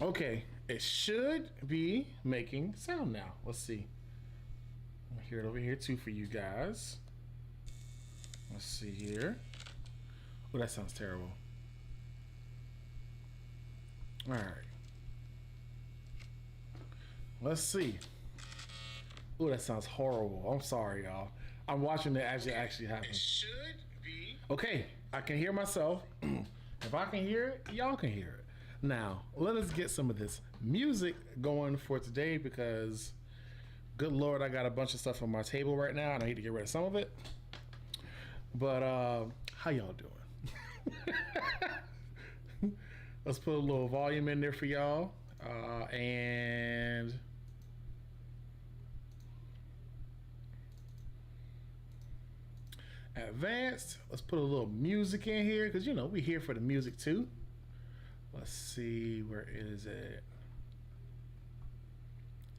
Okay, it should be making sound now. Let's see. I'll hear it over here too for you guys. Let's see here. Oh, that sounds terrible. All right. Let's see. Oh, that sounds horrible. I'm sorry, y'all. I'm watching it as it actually happens. It should be. Okay, I can hear myself. If I can hear it, y'all can hear it. Now, let us get some of this music going for today because, good Lord, I got a bunch of stuff on my table right now and I need to get rid of some of it. But, how y'all doing? Let's put a little volume in there for y'all. And advanced. Let's put a little music in here because you know we're here for the music too. Let's see, where is it?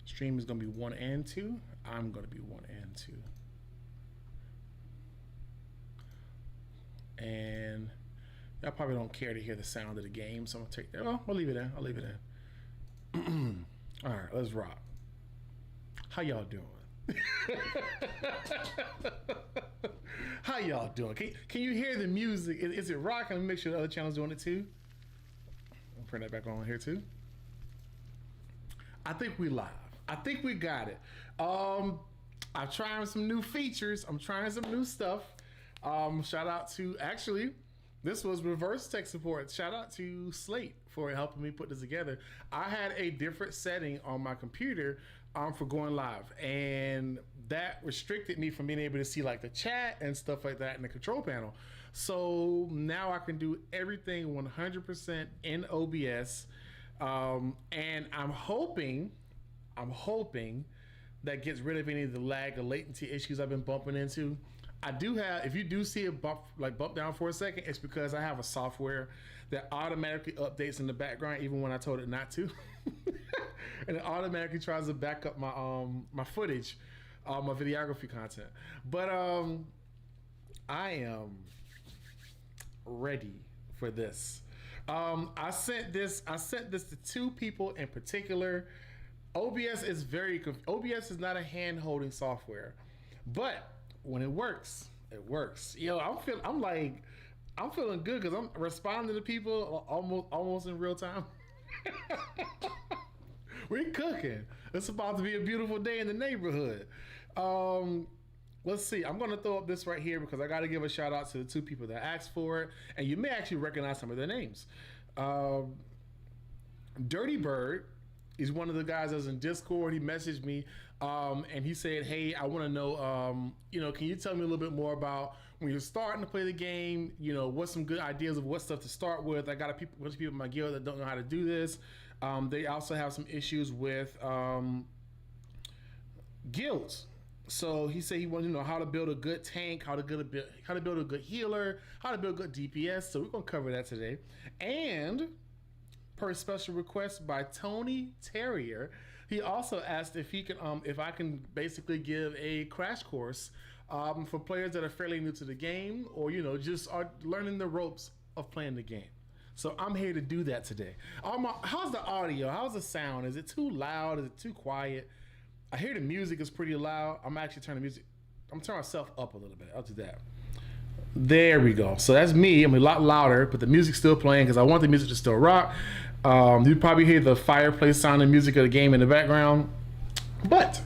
Stream is gonna be 1 and 2. I'm gonna be 1 and 2. And y'all probably don't care to hear the sound of the game, so I'm gonna take that. Oh, I'll leave it in. I'll leave it in. All right, let's rock. How y'all doing? How y'all doing? Can you hear the music? Is it rocking? Let me make sure the other channel's doing it too. I'll turn that back on here too. I think we live. I think we got it. I'm trying some new features. I'm trying some new stuff. Shout out to actually, this was reverse tech support. Shout out to Slate for helping me put this together. I had a different setting on my computer for going live, and that restricted me from being able to see like the chat and stuff like that in the control panel. So now I can do everything 100% in OBS, and I'm hoping that gets rid of any of the lag or latency issues I've been bumping into. I do have, if you do see a bump down for a second, it's because I have a software that automatically updates in the background even when I told it not to. And it automatically tries to back up my my footage, my videography content. But I am ready for this. I sent this to two people in particular. OBS is not a hand holding software, but when it works, it works. Yo, I'm feeling good because I'm responding to people almost in real time. We're cooking. It's about to be a beautiful day in the neighborhood. Let's see. I'm going to throw up this right here because I got to give a shout out to the two people that asked for it, and you may actually recognize some of their names. Dirty Bird is one of the guys that was in Discord. He messaged me and he said, "Hey, I want to know, can you tell me a little bit more about when you're starting to play the game? You know, what's some good ideas of what stuff to start with? I got a bunch of people in my guild that don't know how to do this. They also have some issues with guilds." So he said he wanted to know how to build a good tank, how to build a good healer, how to build good DPS. So we're gonna cover that today. And per special request by Tony Terrier, he also asked if he can, if I can basically give a crash course for players that are fairly new to the game, or just are learning the ropes of playing the game. So I'm here to do that today. How's the audio? How's the sound? Is it too loud? Is it too quiet? I hear the music is pretty loud. I'm actually turning myself up a little bit. I'll do that. There we go. So that's me. I'm a lot louder, but the music's still playing because I want the music to still rock. You probably hear the fireplace sound and music of the game in the background. But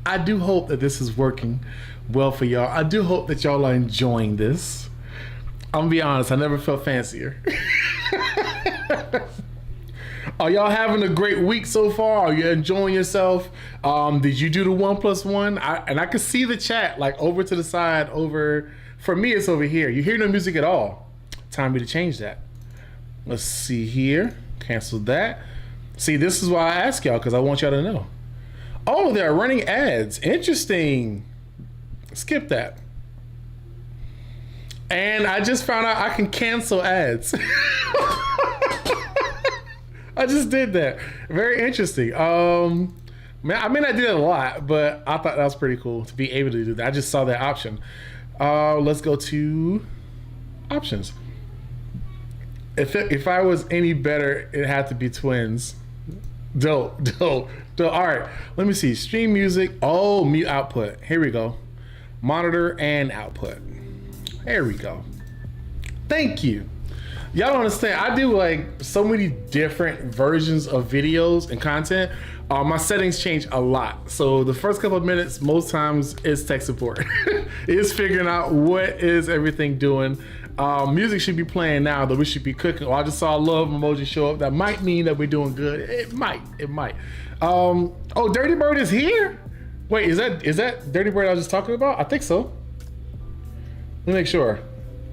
I do hope that this is working well for y'all. I do hope that y'all are enjoying this. I'm gonna be honest, I never felt fancier. Are y'all having a great week so far? Are you enjoying yourself? Did you do the 1+1? I can see the chat like over to the side. For me, it's over here. You hear no music at all. Time for me to change that. Let's see here. Cancel that. See, this is why I ask y'all, because I want y'all to know. Oh, they're running ads. Interesting. Skip that. And I just found out I can cancel ads. I just did that. Very interesting. I did it a lot, but I thought that was pretty cool to be able to do that. I just saw that option. Let's go to options. If I was any better, it had to be twins. Dope. All right, let me see. Stream music. Oh, mute output. Here we go. Monitor and output. There we go. Thank you. Y'all don't understand. I do like so many different versions of videos and content. My settings change a lot. So the first couple of minutes, most times, is tech support. It's figuring out what is everything doing. Music should be playing now, though we should be cooking. Oh, I just saw a love emoji show up. That might mean that we're doing good. It might. Oh, Dirty Bird is here? Wait, is that Dirty Bird I was just talking about? I think so. Let me make sure.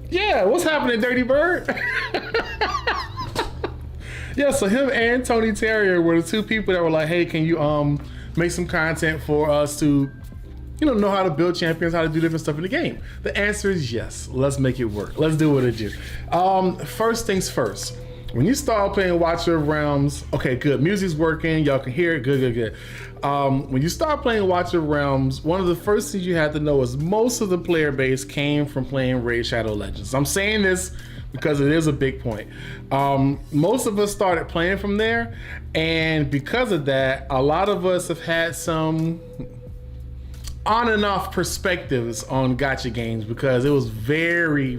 Yeah, what's happening, Dirty Bird? Yeah, so him and Tony Terrier were the two people that were like, hey, can you make some content for us to, know how to build champions, how to do different stuff in the game? The answer is yes. Let's make it work. Let's do what it do. First things first. When you start playing Watcher of Realms, okay, good. Music's working. Y'all can hear it. Good. When you start playing Watcher of Realms, one of the first things you have to know is most of the player base came from playing Raid Shadow Legends. I'm saying this because it is a big point. Most of us started playing from there, and because of that, a lot of us have had some on and off perspectives on gacha games because it was very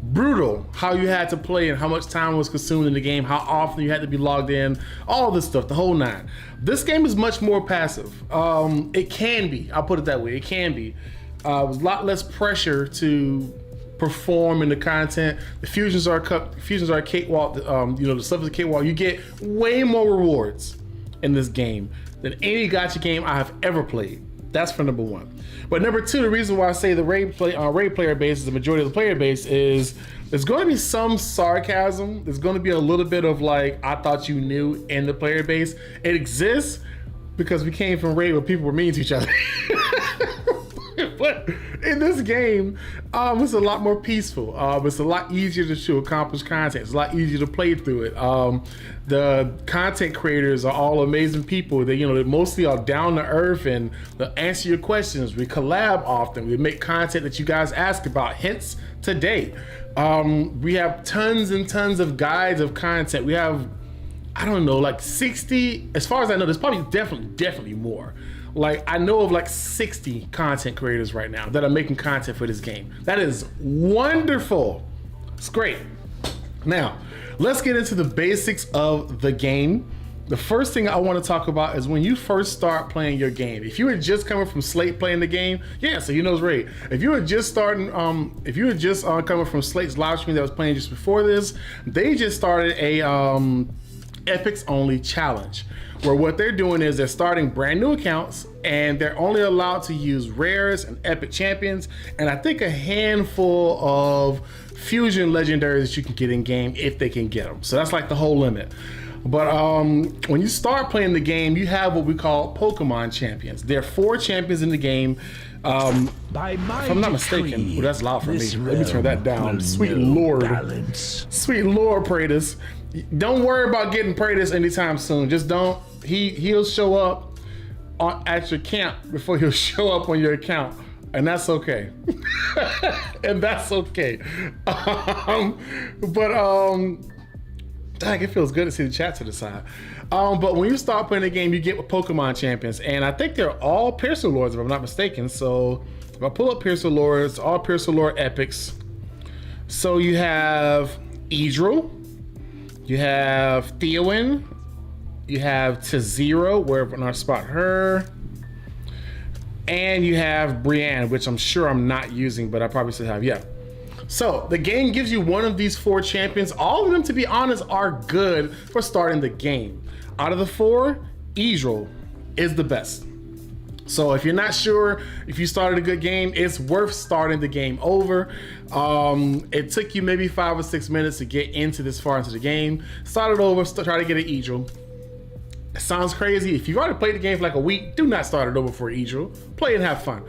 brutal how you had to play and how much time was consumed in the game, how often you had to be logged in, all this stuff, the whole nine. This game is much more passive. It can be, I'll put it that way, it can be. A lot less pressure to perform in the content. The fusions are cakewalk. The stuff is a cakewalk. You get way more rewards in this game than any gacha game I have ever played. That's for number one. But number two, the reason why I say the raid player base is the majority of the player base is there's going to be some sarcasm. There's going to be a little bit of like, I thought you knew in the player base. It exists because we came from raid where people were mean to each other. But in this game, it's a lot more peaceful. It's a lot easier to accomplish content. It's a lot easier to play through it. The content creators are all amazing people. They mostly are down to earth and they'll answer your questions. We collab often. We make content that you guys ask about. Hence today, we have tons and tons of guides of content. We have, I don't know, like 60. As far as I know, there's probably definitely more. Like, I know of like 60 content creators right now that are making content for this game. That is wonderful. It's great. Now, let's get into the basics of the game. The first thing I want to talk about is when you first start playing your game. If you were just coming from Slate playing the game, yeah, so it's Raid. If you were just starting, coming from Slate's live stream that was playing just before this, they just started a Epics Only challenge, where what they're doing is they're starting brand new accounts and they're only allowed to use rares and epic champions, and I think a handful of fusion legendaries that you can get in game if they can get them. So that's like the whole limit. But when you start playing the game, you have what we call Pokemon champions. There are 4 champions in the game. If I'm not mistaken, that's loud for me. Let me turn that down. Sweet Lord. Sweet Lord, Praetus. Don't worry about getting Praetus anytime soon. Just don't. He'll show up at your camp before he'll show up on your account, and that's okay. And that's okay. Dang, it feels good to see the chat to the side. But when you start playing the game, you get with Pokemon champions, and I think they're all Piercer Lords if I'm not mistaken. So if I pull up Piercer Lords, all Piercer Lord epics. So you have Idril, you have Theowen, you have Tazero, wherever I spot her, and you have Brienne, which I'm sure I'm not using, but I probably still have, yeah. So the game gives you one of these 4 champions. All of them, to be honest, are good for starting the game. Out of the 4, Idril is the best. So if you're not sure if you started a good game, it's worth starting the game over. It took you maybe 5 or 6 minutes to get this far into the game. Start it over, try to get an Idril. It sounds crazy. If you've already played the game for like a week, do not start it over for Idril. Play and have fun.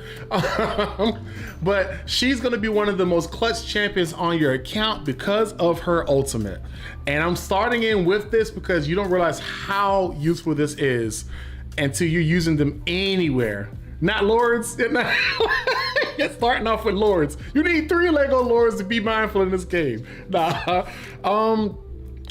But she's gonna be one of the most clutch champions on your account because of her ultimate. And I'm starting in with this because you don't realize how useful this is until you're using them anywhere. Not Lords, Starting off with lords. You need 3 Lego lords to be mindful in this game. Nah.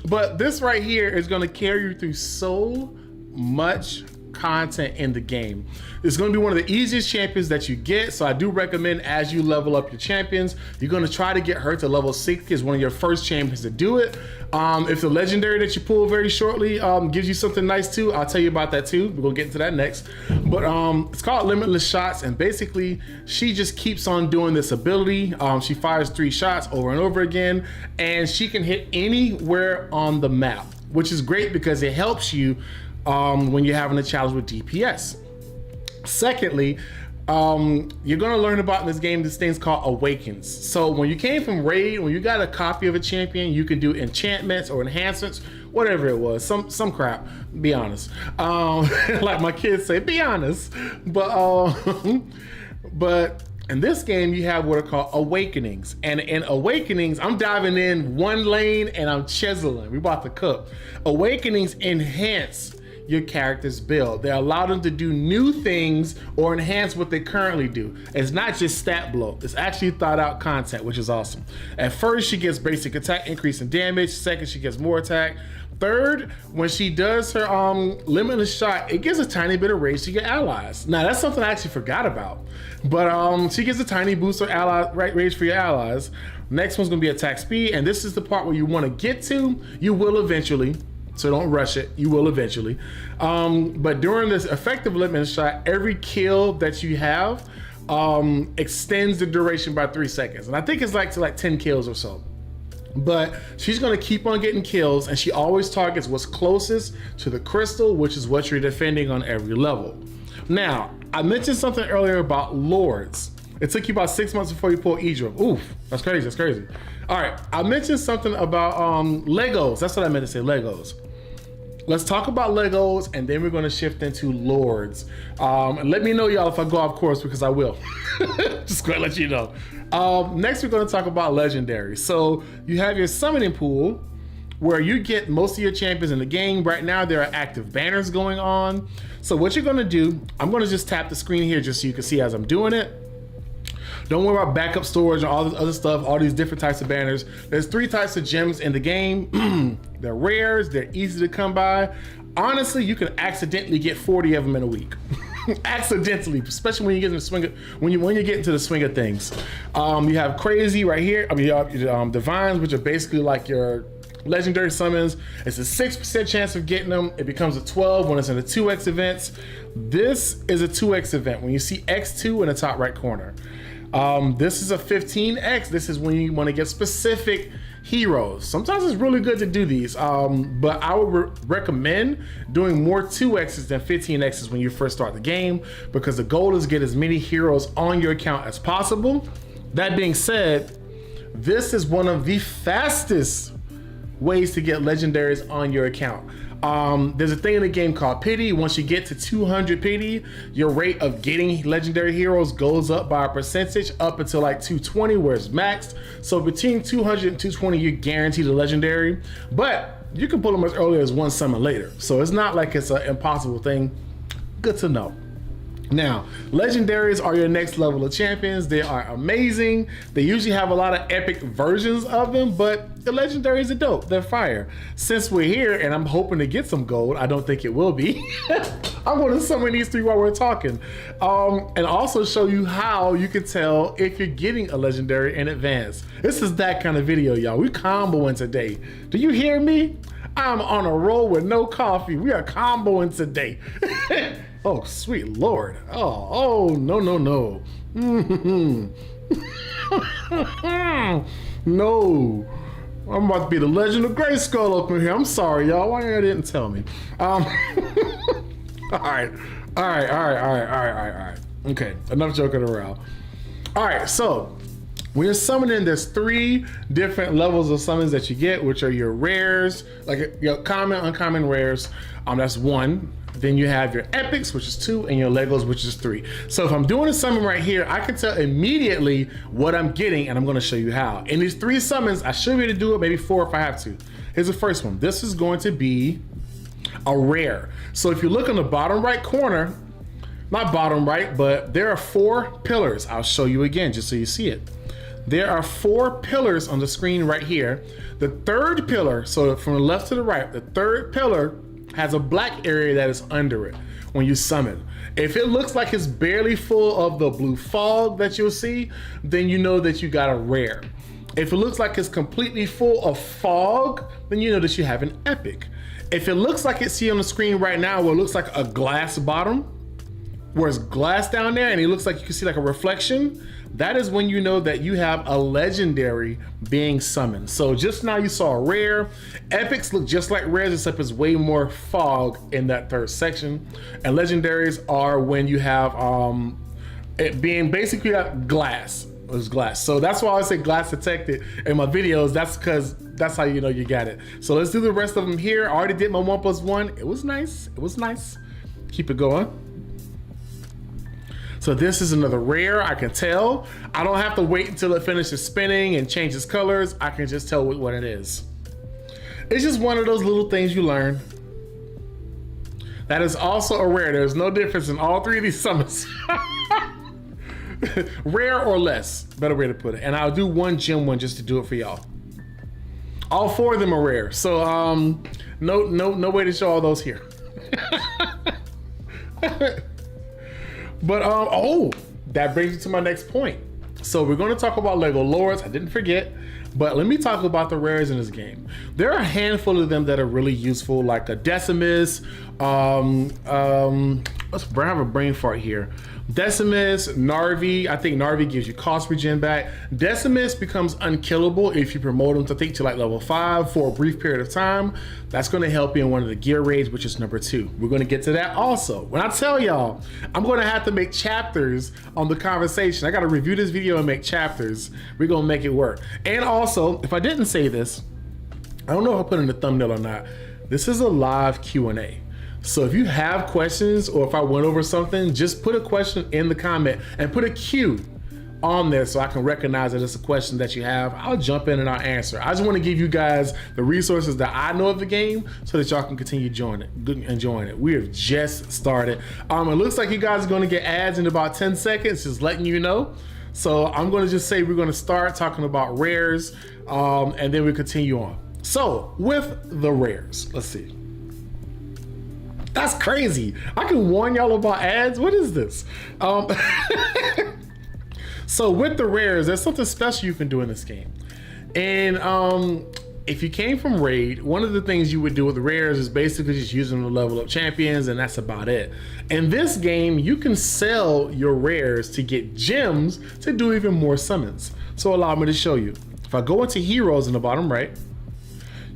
But this right here is gonna carry you through so much content in the game. It's going to be one of the easiest champions that you get, so I do recommend as you level up your champions, you're going to try to get her to level 60 as one of your first champions to do it. If the legendary that you pull very shortly gives you something nice too, I'll tell you about that too. We're going to get into that next. But it's called Limitless Shots, and basically she just keeps on doing this ability. She fires 3 shots over and over again, and she can hit anywhere on the map, which is great because it helps you when you're having a challenge with DPS. Secondly, you're gonna learn about in this game these things called awakens. So when you came from raid, when you got a copy of a champion, you can do enchantments or enhancements, whatever it was, some crap. Be honest. Like my kids say, be honest. But in this game, you have what are called awakenings. And in awakenings, I'm diving in one lane and I'm chiseling. We about to cook. Awakenings enhance your character's build. They allow them to do new things or enhance what they currently do. It's not just stat blow. It's actually thought out content, which is awesome. At first, she gets basic attack, increase in damage. Second, she gets more attack. Third, when she does her limitless shot, it gives a tiny bit of rage to your allies. Now, that's something I actually forgot about. But she gives a tiny boost of rage for your allies. Next one's gonna be attack speed, and this is the part where you wanna get to. You will eventually. So don't rush it, you will eventually. But during this effective limitless shot, every kill that you have extends the duration by 3 seconds. And I think it's like 10 kills or so. But she's gonna keep on getting kills, and she always targets what's closest to the crystal, which is what you're defending on every level. Now, I mentioned something earlier about lords. It took you about 6 months before you pull Idra. Oof, that's crazy, that's crazy. All right, I mentioned something about Legos. That's what I meant to say, Legos. Let's talk about Legos, and then we're gonna shift into lords. And let me know, y'all, if I go off course, because I will. Just gonna let you know. Next, we're gonna talk about legendaries. So you have your summoning pool, where you get most of your champions in the game. Right now, there are active banners going on. So what you're gonna do, I'm gonna just tap the screen here just so you can see as I'm doing it. Don't worry about backup storage and all this other stuff, all these different types of banners. There's 3 types of gems in the game. They're rares, they're easy to come by. Honestly, you can accidentally get 40 of them in a week. Accidentally, especially when you get in the swing of, when you get into the swing of things. You have crazy right here. I mean, you have divines, which are basically like your legendary summons. It's a 6% chance of getting them. It becomes a 12 when it's in the 2x events. This is a 2x event when you see X2 in the top right corner. This is a 15x. This is when you want to get specific heroes. Sometimes it's really good to do these, but I would recommend doing more 2x's than 15x's when you first start the game, because the goal is to get as many heroes on your account as possible. That being said, this is one of the fastest ways to get legendaries on your account. There's a thing in the game called pity. Once you get to 200 pity, your rate of getting legendary heroes goes up by a percentage up until like 220, where it's maxed. So between 200 and 220, you're guaranteed a legendary, but you can pull them as early as 1 summon later. So it's not like it's an impossible thing. Good to know. Now, legendaries are your next level of champions. They are amazing. They usually have a lot of epic versions of them, but the legendaries are dope. They're fire. Since we're here and I'm hoping to get some gold, I don't think it will be. I'm going to summon these 3 while we're talking. And also show you how you can tell if you're getting a legendary in advance. This is that kind of video, y'all. We comboing today. Do you hear me? I'm on a roll with no coffee. We are comboing today. Oh, sweet Lord. Oh, no, no, no. No. I'm about to be the Legend of Grayskull up in here. I'm sorry, y'all. Why you didn't tell me? All right. Okay, enough joking around. All right, so when you're summoning, there's 3 different levels of summons that you get, which are your rares, like your common, uncommon rares. That's 1. Then you have your epics, which is 2, and your Legos, which is 3. So if I'm doing a summon right here, I can tell immediately what I'm getting, and I'm gonna show you how. In these 3 summons, I should be able to do it, maybe 4 if I have to. Here's the first one. This is going to be a rare. So if you look on the bottom right corner, not bottom right, but there are 4 pillars. I'll show you again just so you see it. There are 4 pillars on the screen right here. The third pillar, so from the left to the right, the third pillar has a black area that is under it when you summon. If it looks like it's barely full of the blue fog that you'll see, then you know that you got a rare. If it looks like it's completely full of fog, then you know that you have an epic. If it looks like it's see on the screen right now where it looks like a glass bottom, where it's glass down there and it looks like you can see like a reflection, that is when you know that you have a legendary being summoned. So just now you saw a rare. Epics look just like rares, except it's way more fog in that third section. And legendaries are when you have it being basically glass. It's glass. So that's why I always say glass detected in my videos. That's because that's how you know you got it. So let's do the rest of them here. I already did my 1+1. It was nice. It was nice. Keep it going. So this is another rare, I can tell. I don't have to wait until it finishes spinning and changes colors. I can just tell what it is. It's just one of those little things you learn. That is also a rare. There's no difference in all 3 of these summons. Rare or less, better way to put it. And I'll do one gem one just to do it for y'all. All 4 of them are rare. So no way to show all those here. But oh, that brings me to my next point. So we're going to talk about Lego Lords. I didn't forget, but let me talk about the rares in this game. There are a handful of them that are really useful, like a Decimus. I have a brain fart here. Decimus, Narvi. I think Narvi gives you cost regen back. Decimus becomes unkillable if you promote him to think to like level 5 for a brief period of time. That's going to help you in one of the gear raids, which is number 2. We're going to get to that also. When I tell y'all, I'm going to have to make chapters on the conversation. I got to review this video and make chapters. We're going to make it work. And also, if I didn't say this, I don't know if I put in the thumbnail or not. This is a live Q&A. So if you have questions or if I went over something, just put a question in the comment and put a Q on there so I can recognize that it's a question that you have. I'll jump in and I'll answer. I just want to give you guys the resources that I know of the game so that y'all can continue enjoying it. We have just started. It looks like you guys are going to get ads in about 10 seconds, just letting you know. So I'm going to just say we're going to start talking about rares and then we continue on. So with the rares, let's see. That's crazy. I can warn y'all about ads. What is this? So with the rares, there's something special you can do in this game. And if you came from Raid, one of the things you would do with the rares is basically just use them to level up champions, and that's about it. In this game, you can sell your rares to get gems to do even more summons. So allow me to show you. If I go into heroes in the bottom right,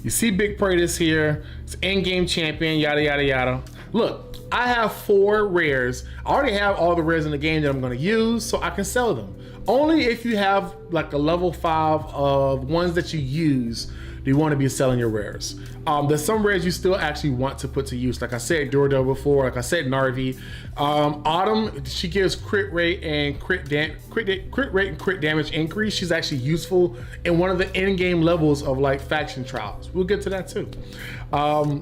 you see Big Praetus here. It's in-game champion, yada, yada, yada. Look, I have 4 rares. I already have all the rares in the game that I'm going to use, so I can sell them. Only if you have like a level 5 of ones that you use do you want to be selling your rares. There's some rares you still actually want to put to use. Like I said, Duradel before, like I said, Narvi. Autumn, she gives crit rate and crit rate and crit damage increase. She's actually useful in one of the in-game levels of like faction trials. We'll get to that too.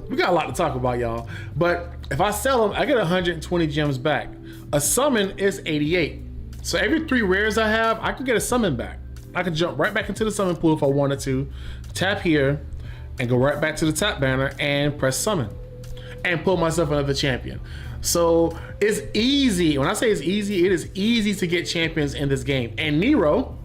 We got a lot to talk about, y'all. But if I sell them, I get 120 gems back. A summon is 88. So every 3 rares I have, I can get a summon back. I can jump right back into the summon pool if I wanted to, tap here, and go right back to the top banner and press summon and pull myself another champion. So it's easy. When I say it's easy, it is easy to get champions in this game. And Nero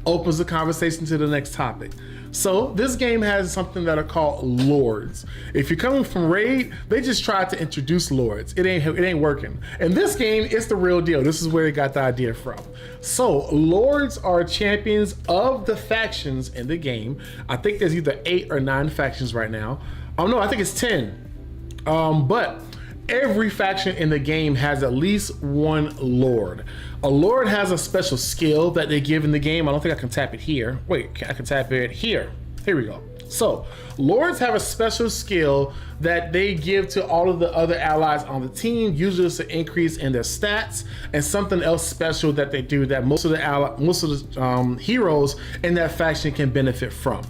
opens the conversation to the next topic. So this game has something that are called lords. If you're coming from Raid, they just tried to introduce lords. It ain't working. In this game, it's the real deal. This is where they got the idea from. So lords are champions of the factions in the game. I think there's either 8 or 9 factions right now. Oh no, I think it's 10. But every faction in the game has at least one lord. A lord has a special skill that they give in the game. I don't think I can tap it here. Wait, I can tap it here. Here we go. So lords have a special skill that they give to all of the other allies on the team. Usually it's an increase in their stats and something else special that they do that most of the heroes in that faction can benefit from.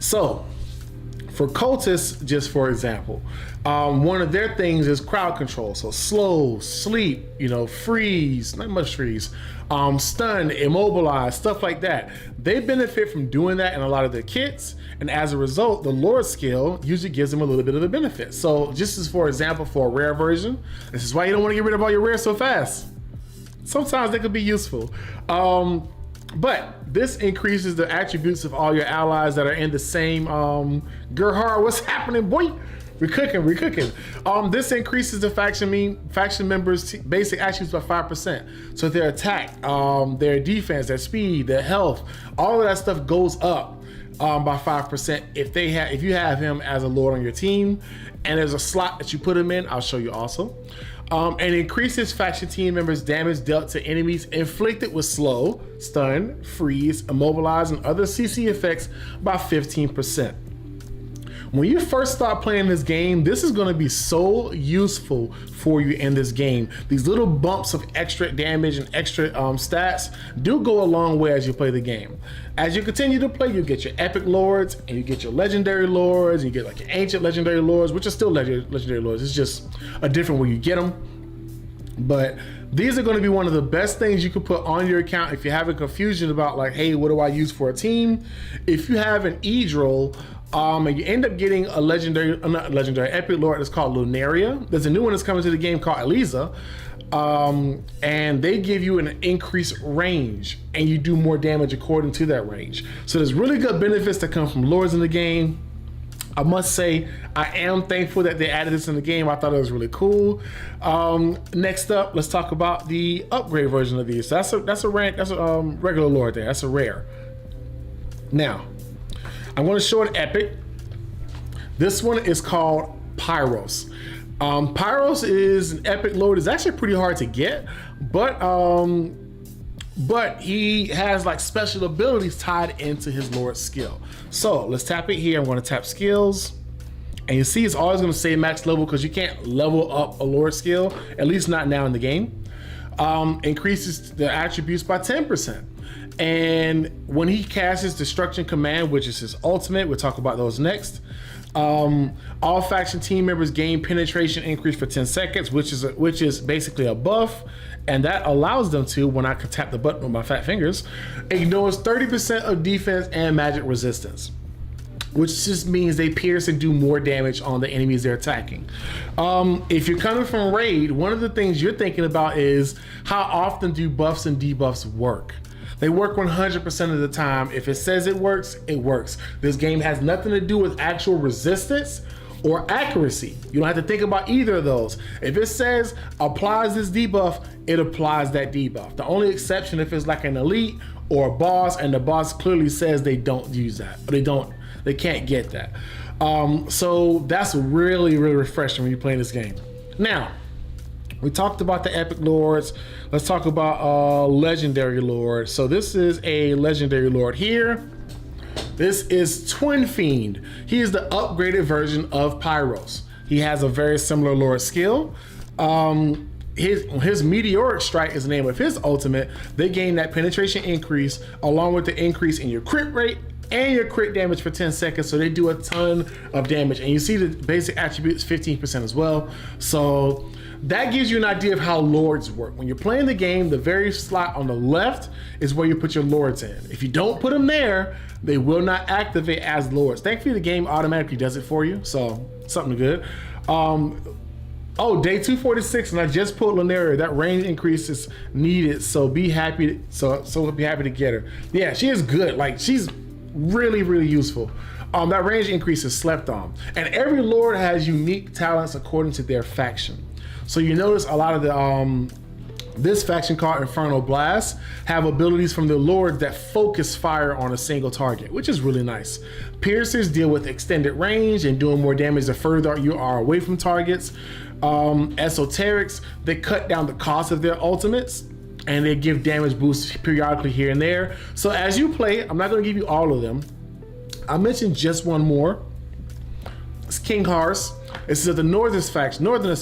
So For cultists, just for example, one of their things is crowd control. So slow, sleep, freeze, not much freeze, stun, immobilize, stuff like that. They benefit from doing that in a lot of their kits. And as a result, the Lord skill usually gives them a little bit of a benefit. So just as for example, for a rare version, this is why you don't want to get rid of all your rares so fast. Sometimes they could be useful. But this increases the attributes of all your allies that are in the same, Gerhard, what's happening, boy? We're cooking. This increases the faction members' basic attributes by 5%. So their attack, their defense, their speed, their health, all of that stuff goes up by 5% if you have him as a Lord on your team. And there's a slot that you put him in, I'll show you also. And increases faction team members' damage dealt to enemies inflicted with slow, stun, freeze, immobilize, and other CC effects by 15%. When you first start playing this game, this is going to be so useful for you in this game. These little bumps of extra damage and extra stats do go a long way as you play the game. As you continue to play, you get your epic lords and you get your legendary lords, and you get like your ancient legendary lords, which are still legendary lords. It's just a different way you get them. But these are going to be one of the best things you can put on your account if you're having confusion about like, hey, what do I use for a team? If you have an Edril, and you end up getting a epic lord that's called Lunaria. There's a new one that's coming to the game called Eliza. And they give you an increased range and you do more damage according to that range. So there's really good benefits that come from lords in the game. I must say, I am thankful that they added this in the game. I thought it was really cool. Next up, let's talk about the upgrade version of these. So that's a regular lord there. That's a rare. Now, I'm going to show an epic. This one is called Pyros. Pyros is an epic lord. It's actually pretty hard to get, but he has like special abilities tied into his lord skill. So let's tap it here. I'm going to tap skills, and you see it's always going to say max level because you can't level up a lord skill, at least not now in the game. Increases the attributes by 10%. And when he casts his Destruction Command, which is his ultimate, we'll talk about those next. All faction team members gain penetration increase for 10 seconds, which is basically a buff, and that allows them to, when I can tap the button with my fat fingers, ignores 30% of defense and magic resistance, which just means they pierce and do more damage on the enemies they're attacking. If you're coming from raid, one of the things you're thinking about is how often do buffs and debuffs work? They work 100% of the time. If it says it works, it works. This game has nothing to do with actual resistance or accuracy. You don't have to think about either of those. If it says applies this debuff, it applies that debuff. The only exception if it's like an elite or a boss and the boss clearly says they don't use that, or they can't get that. So that's really, really refreshing when you're playing this game. Now, we talked about the epic lords. Let's talk about legendary lord. So this is a legendary lord here. This is Twin Fiend. He is the upgraded version of Pyros. He has a very similar lord skill. His meteoric strike is the name of his ultimate. They gain that penetration increase along with the increase in your crit rate and your crit damage for 10 seconds. So they do a ton of damage. And you see the basic attributes 15% as well. So that gives you an idea of how lords work. When you're playing the game, the very slot on the left is where you put your lords in. If you don't put them there, they will not activate as lords. Thankfully, the game automatically does it for you, so something good. Oh, day 246, and I just pulled Lunaria. That range increase is needed, so be happy. So be happy to get her. Yeah, she is good. Like, she's really, really useful. That range increase is slept on, and every lord has unique talents according to their faction. So you notice a lot of the this faction called Infernal Blast have abilities from the lord that focus fire on a single target, which is really nice. Piercers deal with extended range and doing more damage the further you are away from targets. Esoterics, they cut down the cost of their ultimates and they give damage boosts periodically here and there. So as you play, I'm not going to give you all of them. I mentioned just one more. It's King Hars. This is the Northernist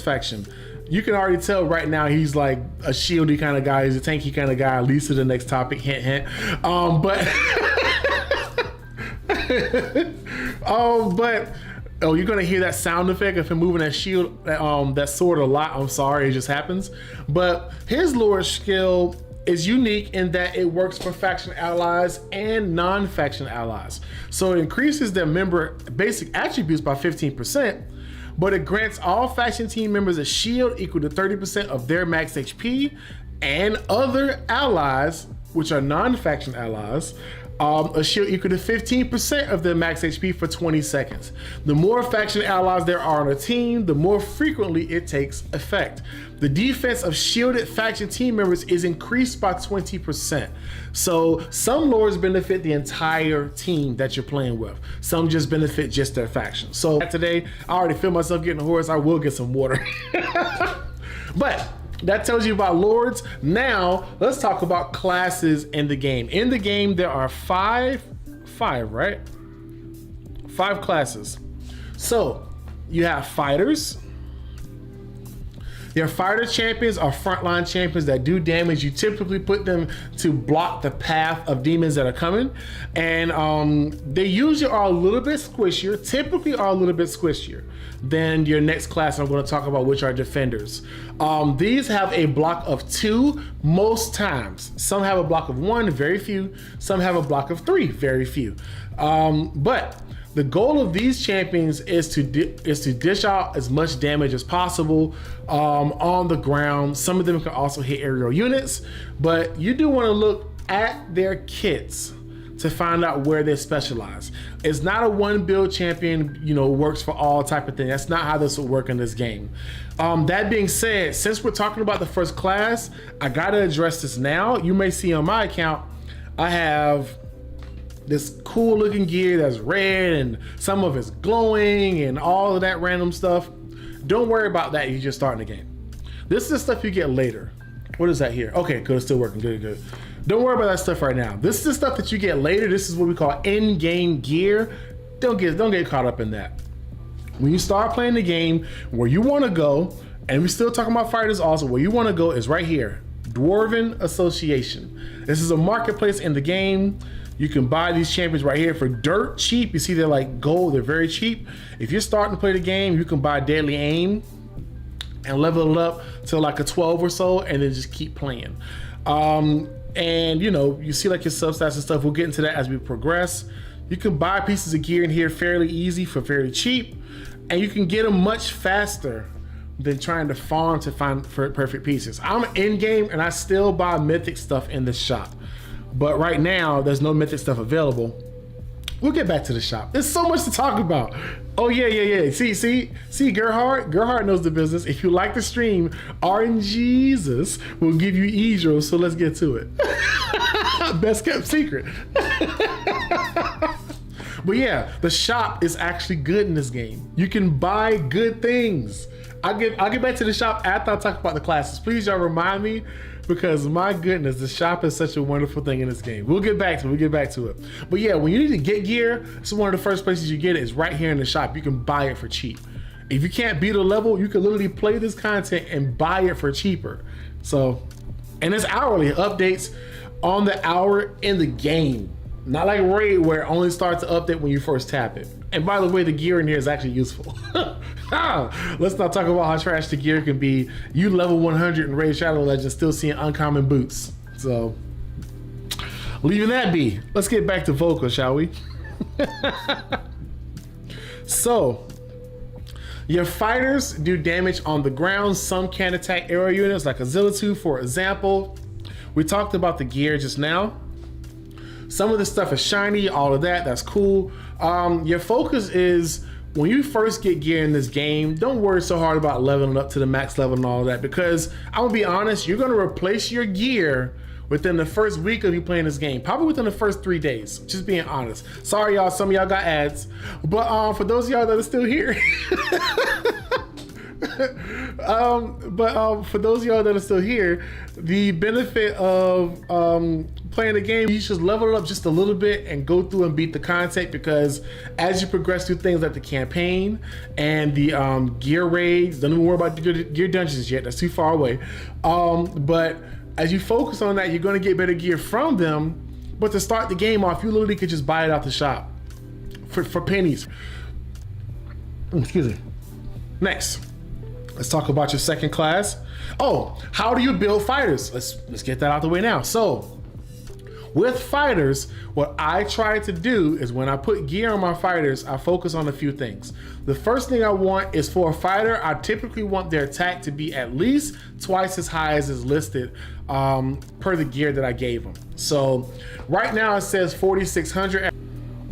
faction. You can already tell right now he's like a shieldy kind of guy. He's a tanky kind of guy. At least to the next topic, hint, hint. But Oh, you're gonna hear that sound effect if I'm moving that shield, that sword a lot. I'm sorry, it just happens. But his lore skill is unique in that it works for faction allies and non-faction allies. So it increases their member basic attributes by 15%, but it grants all faction team members a shield equal to 30% of their max HP, and other allies, which are non-faction allies, a shield equal to 15% of their max HP for 20 seconds. The more faction allies there are on a team, the more frequently it takes effect. The defense of shielded faction team members is increased by 20%. So some lores benefit the entire team that you're playing with. Some just benefit just their faction. So today, I already feel myself getting hoarse. I will get some water. But that tells you about lords. Now, let's talk about classes in the game. In the game, there are five, right? 5 classes. So, you have fighters. Your fighter champions are frontline champions that do damage. You typically put them to block the path of demons that are coming. And they usually are a little bit squishier, typically are a little bit squishier than your next class I'm going to talk about, which are defenders. These have a block of 2 most times. Some have a block of 1, very few. Some have a block of 3, very few. But the goal of these champions is to dish out as much damage as possible on the ground. Some of them can also hit aerial units, but you do want to look at their kits to find out where they specialize. It's not a one build champion, works for all type of thing. That's not how this will work in this game. That being said, since we're talking about the first class, I gotta address this now. You may see on my account, I have this cool looking gear that's red and some of it's glowing and all of that random stuff. Don't worry about that, you're just starting the game. This is the stuff you get later. What is that here? Okay, good, it's still working, good. Don't worry about that stuff right now. This is the stuff that you get later. This is what we call in-game gear. Don't get caught up in that. When you start playing the game, where you want to go, and we're still talking about fighters also, where you want to go is right here, Dwarven Association. This is a marketplace in the game. You can buy these champions right here for dirt cheap. You see they're like gold, they're very cheap. If you're starting to play the game, you can buy Deadly Aim and level it up to like a 12 or so, and then just keep playing. And you see like your substats and stuff. We'll get into that as we progress. You can buy pieces of gear in here fairly easy for very cheap, and you can get them much faster than trying to farm to find perfect pieces. I'm in game and I still buy mythic stuff in the shop, but right now there's no mythic stuff available. We'll get back to the shop. There's so much to talk about. Oh yeah. See, Gerhard knows the business. If you like the stream, RNGesus will give you Edro. So let's get to it. Best kept secret. But yeah, the shop is actually good in this game. You can buy good things. I'll get back to the shop after I talk about the classes. Please, y'all remind me, because my goodness, the shop is such a wonderful thing in this game. We'll get back to it. But yeah, when you need to get gear, it's one of the first places you get it is right here in the shop. You can buy it for cheap. If you can't beat a level, you can literally play this content and buy it for cheaper. So, and it's hourly updates on the hour in the game. Not like Raid where it only starts to update when you first tap it. And by the way, the gear in here is actually useful. Let's not talk about how trash the gear can be. You level 100 in Raid Shadow Legends still seeing uncommon boots. So, leaving that be. Let's get back to vocal, shall we? So, your fighters do damage on the ground. Some can attack aerial units like a Zillitu, for example. We talked about the gear just now. Some of the stuff is shiny, all of that, that's cool. Your focus is, when you first get gear in this game, don't worry so hard about leveling up to the max level and all of that, because I'm gonna be honest, you're gonna replace your gear within the first week of you playing this game, probably within the first 3 days, just being honest. Sorry y'all, some of y'all got ads, but for those of y'all that are still here, for those of y'all that are still here, the benefit of playing the game, you should level it up just a little bit and go through and beat the content, because as you progress through things like the campaign and the gear raids, don't even worry about the gear dungeons yet, that's too far away, but as you focus on that, you're going to get better gear from them. But to start the game off, you literally could just buy it out the shop for pennies. Excuse me. Next, let's talk about your second class. Oh, how do you build fighters? Let's get that out the way now. So, with fighters, what I try to do is when I put gear on my fighters, I focus on a few things. The first thing I want is for a fighter, I typically want their attack to be at least twice as high as is listed per the gear that I gave them. So right now it says 4,600.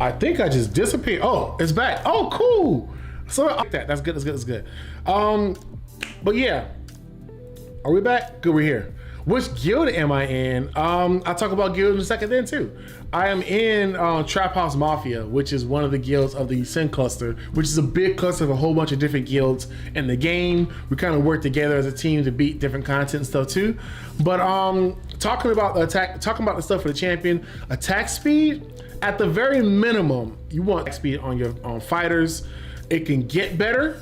I think I just disappeared. Oh, it's back. Oh, cool. So I like that. That's good. That's good. That's good. But yeah, are we back? Good, we're here. Which guild am I in? I'll talk about guild in a second then too. I am in Trap House Mafia, which is one of the guilds of the Sin Cluster, which is a big cluster of a whole bunch of different guilds in the game. We kind of work together as a team to beat different content and stuff too. But talking about the stuff for the champion, attack speed, at the very minimum, you want attack speed on your fighters. It can get better.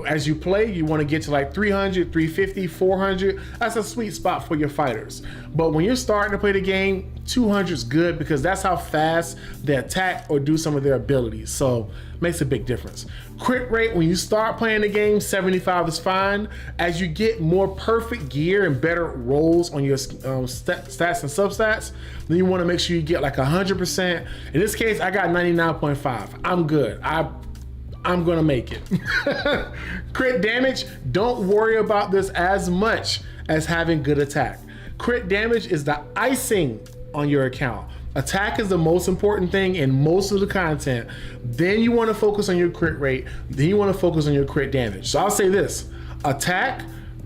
As you play, you want to get to like 300, 350, 400. That's a sweet spot for your fighters. But when you're starting to play the game, 200 is good because that's how fast they attack or do some of their abilities. So makes a big difference. Crit rate, when you start playing the game, 75 is fine. As you get more perfect gear and better rolls on your stats and substats, then you want to make sure you get like 100%. In this case, I got 99.5. I'm good. I'm gonna make it. Crit damage, don't worry about this as much as having good attack. Crit damage is the icing on your account. Attack is the most important thing in most of the content. Then you wanna focus on your crit rate, then you wanna focus on your crit damage. So I'll say this, attack,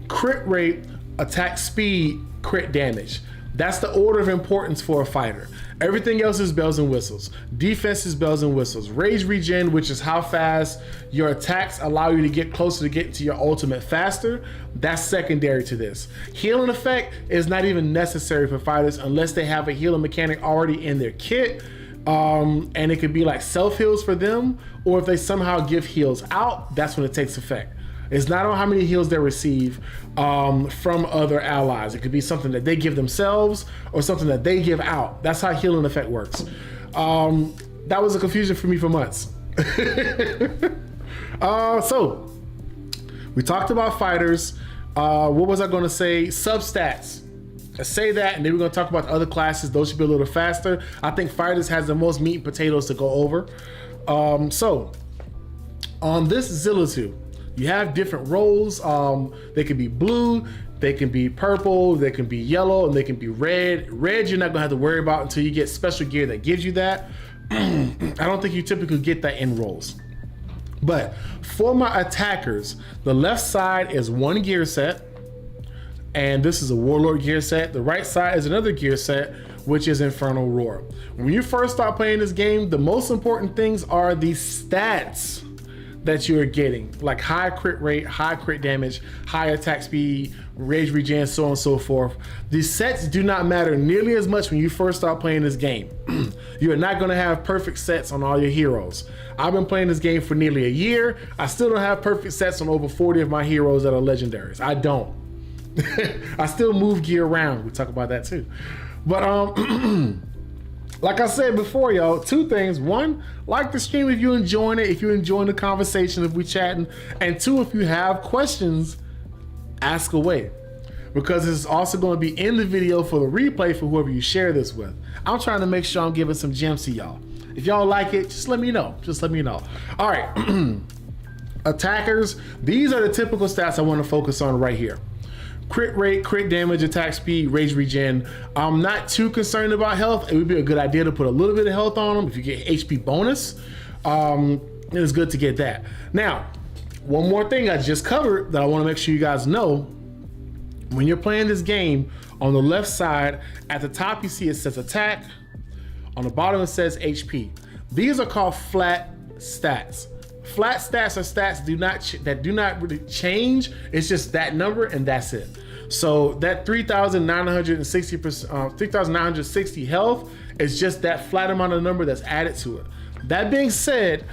crit rate, attack speed, crit damage. That's the order of importance for a fighter. Everything else is bells and whistles. Defense is bells and whistles. Rage regen, which is how fast your attacks allow you to get closer to getting to your ultimate faster, that's secondary to this. Healing effect is not even necessary for fighters unless they have a healing mechanic already in their kit. And it could be like self heals for them, or if they somehow give heals out, that's when it takes effect. It's not on how many heals they receive from other allies. It could be something that they give themselves or something that they give out. That's how healing effect works. That was a confusion for me for months. So we talked about fighters. What was I gonna say? Substats. Let's say that, and then we're gonna talk about the other classes. Those should be a little faster. I think fighters has the most meat and potatoes to go over. So on this Zilla2, you have different roles. They can be blue, they can be purple, they can be yellow, and they can be red. Red, you're not gonna have to worry about until you get special gear that gives you that. I don't think you typically get that in roles. But for my attackers, the left side is one gear set, and this is a Warlord gear set. The right side is another gear set, which is Infernal Roar. When you first start playing this game, the most important things are the stats that you're getting, like high crit rate, high crit damage, high attack speed, rage regen, so on and so forth. These sets do not matter nearly as much when you first start playing this game. You're not gonna have perfect sets on all your heroes. I've been playing this game for nearly a year. I still don't have perfect sets on over 40 of my heroes that are legendaries. I don't. I still move gear around. We'll talk about that too. But like I said before, y'all, two things. One, like the stream if you're enjoying it, if you're enjoying the conversation, if we're chatting. And two, if you have questions, ask away. Because it's also going to be in the video for the replay for whoever you share this with. I'm trying to make sure I'm giving some gems to y'all. If y'all like it, just let me know. Just let me know. All right. Attackers, these are the typical stats I want to focus on right here. Crit rate, crit damage, attack speed, rage regen. I'm not too concerned about health. It would be a good idea to put a little bit of health on them. If you get HP bonus, it's good to get that. Now, one more thing I just covered that I want to make sure you guys know. When you're playing this game, on the left side, at the top you see it says attack. On the bottom it says HP. These are called flat stats. Flat stats are stats that do not really change. It's just that number and that's it. So that 3,960 health is just that flat amount of number that's added to it. That being said,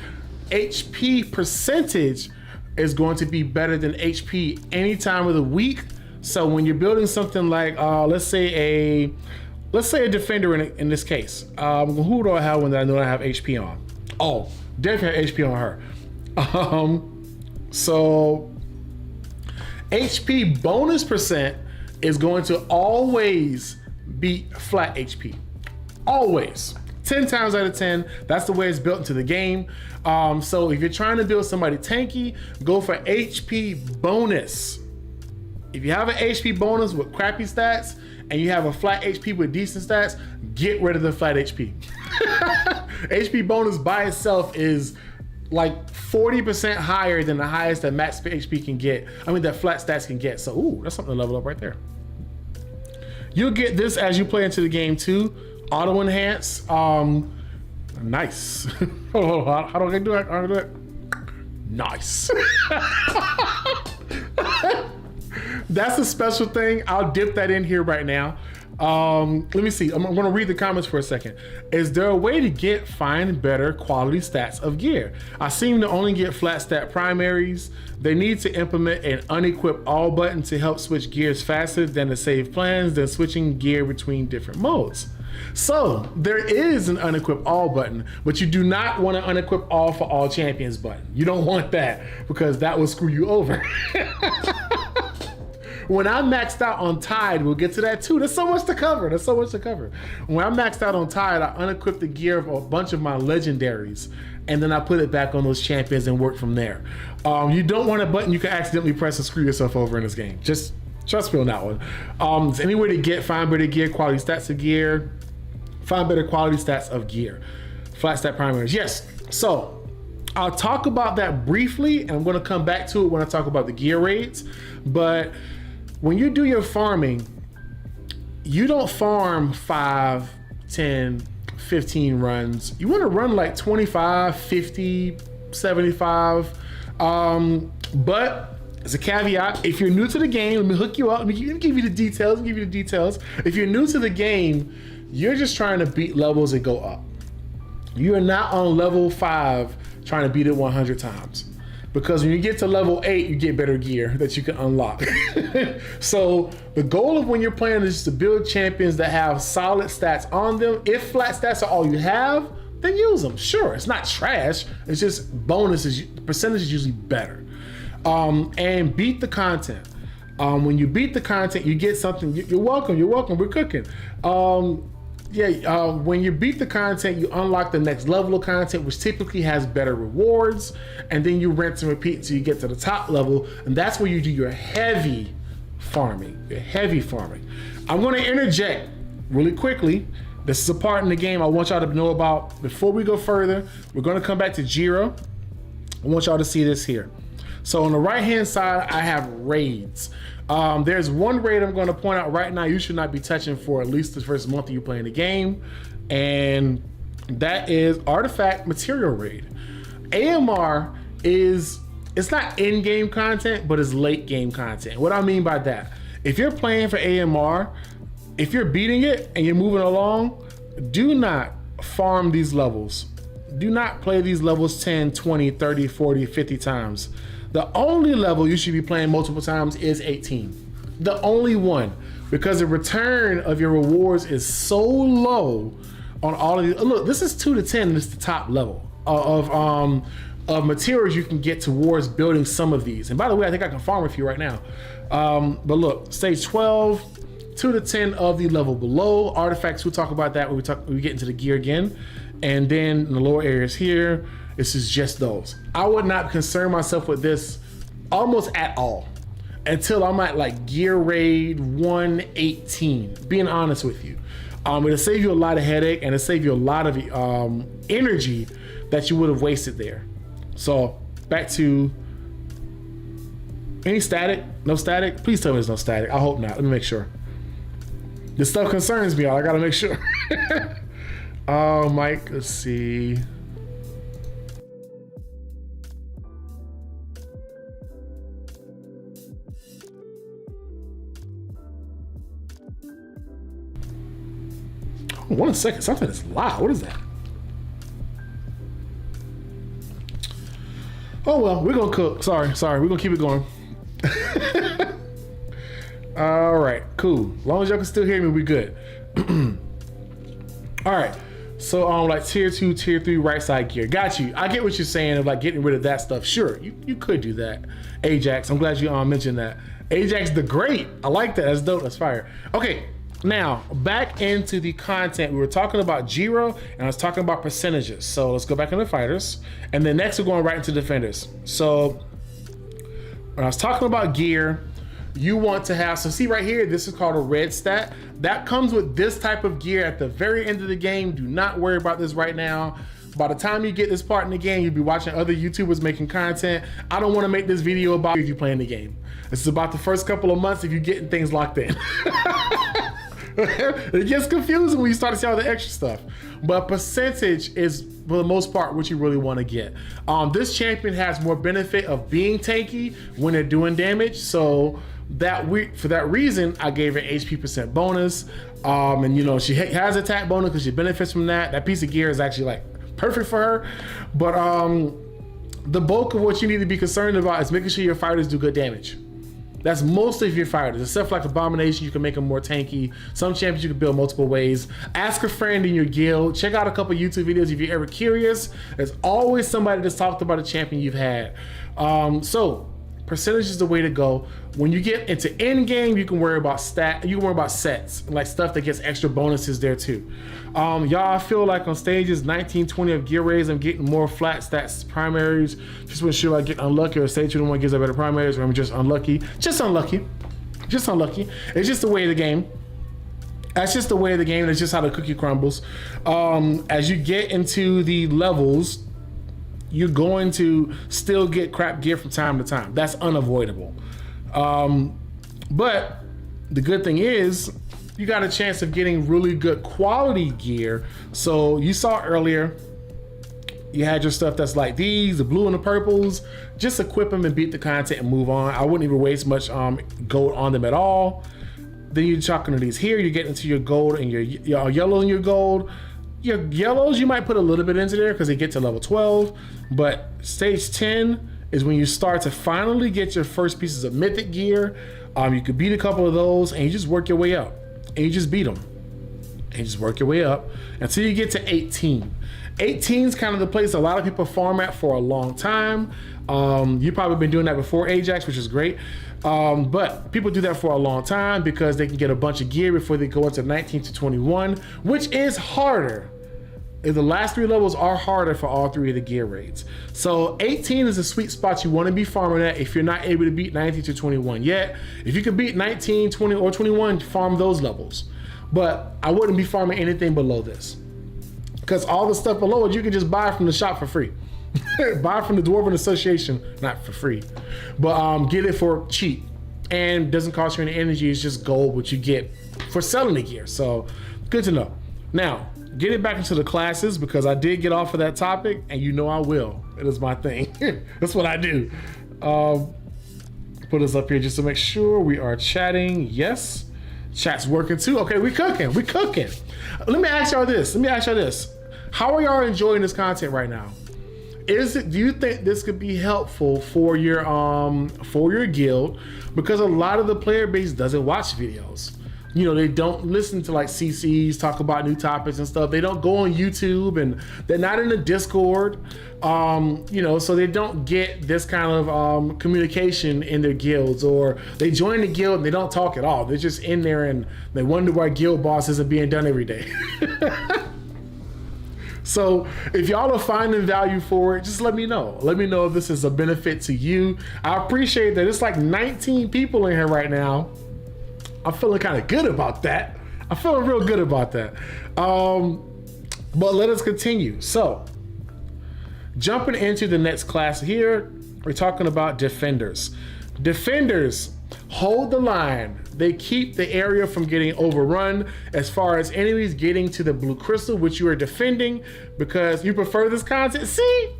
HP percentage is going to be better than HP any time of the week. So when you're building something like, let's say a defender in this case, who do I have when I know I have HP on? Oh, definitely have HP on her. So HP bonus percent is going to always beat flat HP. Always. 10 times out of 10, that's the way it's built into the game. So if you're trying to build somebody tanky, go for HP bonus. If you have an HP bonus with crappy stats and you have a flat HP with decent stats, get rid of the flat HP. HP bonus by itself is like 40% higher than the highest that max HP can get. I mean, that flat stats can get. So, ooh, that's something to level up right there. You'll get this as you play into the game too. Auto enhance. Nice. How do I do it? How do I do it? Nice. That's a special thing. I'll dip that in here right now. Let me see. I'm going to read the comments for a second. Is there a way to find better quality stats of gear? I seem to only get flat stat primaries. They need to implement an unequip all button to help switch gears faster than to save plans than switching gear between different modes. So there is an unequip all button, but you do not want to unequip all for all champions button. You don't want that because that will screw you over. When I maxed out on Tide, we'll get to that too. There's so much to cover. When I maxed out on Tide, I unequipped the gear of a bunch of my legendaries, and then I put it back on those champions and worked from there. You don't want a button you can accidentally press and screw yourself over in this game. Just trust me on that one. There's any way to find better gear, quality stats of gear, find better quality stats of gear. Flat stat primaries, yes. So I'll talk about that briefly, and I'm gonna come back to it when I talk about the gear raids, but when you do your farming, you don't farm 5, 10, 15 runs. You want to run like 25, 50, 75. But as a caveat, if you're new to the game, let me hook you up. Let me give you the details. If you're new to the game, you're just trying to beat levels and go up. You are not on level 5 trying to beat it 100 times. Because when you get to level 8, you get better gear that you can unlock. So the goal of when you're playing is to build champions that have solid stats on them. If flat stats are all you have, then use them. Sure, it's not trash. It's just bonuses. The percentage is usually better. And beat the content. When you beat the content, you get something. You're welcome. We're cooking. When you beat the content, you unlock the next level of content, which typically has better rewards, and then you rinse and repeat until you get to the top level, and that's where you do your heavy farming. I'm going to interject really quickly. This is a part in the game I want y'all to know about. Before we go further, we're going to come back to Jiro. I want y'all to see this here. So on the right-hand side, I have raids. There's one raid I'm going to point out right now you should not be touching for at least the first month of you playing the game, and that is Artifact Material Raid. AMR it's not in-game content, but it's late-game content. What I mean by that, if you're playing for AMR, if you're beating it and you're moving along, do not farm these levels. Do not play these levels 10, 20, 30, 40, 50 times. The only level you should be playing multiple times is 18. The only one, because the return of your rewards is so low on all of these. Look, this is 2 to 10, and it's the top level of materials you can get towards building some of these. And by the way, I think I can farm with you right now. But look, stage 12, 2 to 10 of the level below. Artifacts, we'll talk about that when we get into the gear again. And then in the lower areas here, this is just those. I would not concern myself with this almost at all until I'm at like gear raid 118, being honest with you. It'll save you a lot of headache, and it'll save you a lot of energy that you would have wasted there. So back to any static, no static? Please tell me there's no static. I hope not. Let me make sure. This stuff concerns me, y'all. I gotta make sure. Mike, let's see. Oh, 1 second, something is loud. What is that? Oh well, we're gonna cook. Sorry, we're gonna keep it going. All right, cool. As long as y'all can still hear me, we good. All right, So like tier 2, tier 3 right side gear. Got you. I get what you're saying of like getting rid of that stuff. Sure, you could do that. Ajax, I'm glad you mentioned that. Ajax the Great. I like that. That's dope. That's fire. Okay, now back into the content. We were talking about Giro and I was talking about percentages. So let's go back into fighters. And then next we're going right into defenders. So when I was talking about gear, you want to have, so see right here, this is called a red stat. That comes with this type of gear at the very end of the game. Do not worry about this right now. By the time you get this part in the game, you'll be watching other YouTubers making content. I don't want to make this video about if you playing the game. This is about the first couple of months if you're getting things locked in. It gets confusing when you start to see all the extra stuff. But percentage is, for the most part, what you really want to get. This champion has more benefit of being tanky when they're doing damage. So for that reason, I gave her HP percent bonus. And you know, she has attack bonus because she benefits from that. That piece of gear is actually like perfect for her. But the bulk of what you need to be concerned about is making sure your fighters do good damage. That's most of your fighters. Except for like Abomination, you can make them more tanky. Some champions you can build multiple ways. Ask a friend in your guild. Check out a couple YouTube videos if you're ever curious. There's always somebody that's talked about a champion you've had. So percentage is the way to go. When you get into end game, you can worry about sets, like stuff that gets extra bonuses there too. Y'all feel like on stages 19, 20 of gear raids, I'm getting more flat stats primaries. Just when sure I get unlucky, or stage 21 gives a better primaries, or I'm just unlucky. Just unlucky. Just unlucky. It's just the way of the game. That's just the way of the game. It's just how the cookie crumbles. As you get into the levels, you're going to still get crap gear from time to time. That's unavoidable. But the good thing is you got a chance of getting really good quality gear. So you saw earlier, you had your stuff that's like these, the blue and the purples. Just equip them and beat the content and move on. I wouldn't even waste much gold on them at all. Then you're talking to these here, you get into your gold and your yellow and your gold. Your yellows, you might put a little bit into there because they get to level 12, but stage 10 is when you start to finally get your first pieces of mythic gear. You could beat a couple of those and you just work your way up and you just beat them and you just work your way up until you get to 18. 18 is kind of the place a lot of people farm at for a long time. You've probably been doing that before Ajax, which is great. But people do that for a long time because they can get a bunch of gear before they go into 19 to 21, which is harder. The last 3 levels are harder for all 3 of the gear raids. So 18 is a sweet spot you want to be farming at if you're not able to beat 19 to 21 yet. If you can beat 19, 20, or 21, farm those levels. But I wouldn't be farming anything below this, because all the stuff below it you can just buy from the shop for free. Buy from the Dwarven Association, not for free, but get it for cheap and doesn't cost you any energy. It's just gold, which you get for selling the gear. So good to know. Now, getting back into the classes, because I did get off of that topic, and you know I will. It is my thing. That's what I do. Put us up here just to make sure we are chatting. Yes, chat's working too. Okay, we cooking. Let me ask y'all this. How are y'all enjoying this content right now? Do you think this could be helpful for your guild? Because a lot of the player base doesn't watch videos. You know, they don't listen to like CCs talk about new topics and stuff. They don't go on YouTube, and they're not in the Discord. You know, so they don't get this kind of communication in their guilds, or they join the guild and they don't talk at all. They're just in there and they wonder why guild boss isn't being done every day. So if y'all are finding value for it, just let me know. Let me know if this is a benefit to you. I appreciate that. It's like 19 people in here right now. I'm feeling kind of good about that. I'm feeling real good about that. But let us continue. So jumping into the next class here, we're talking about defenders. Defenders hold the line. They keep the area from getting overrun as far as enemies getting to the blue crystal, which you are defending because you prefer this content. See?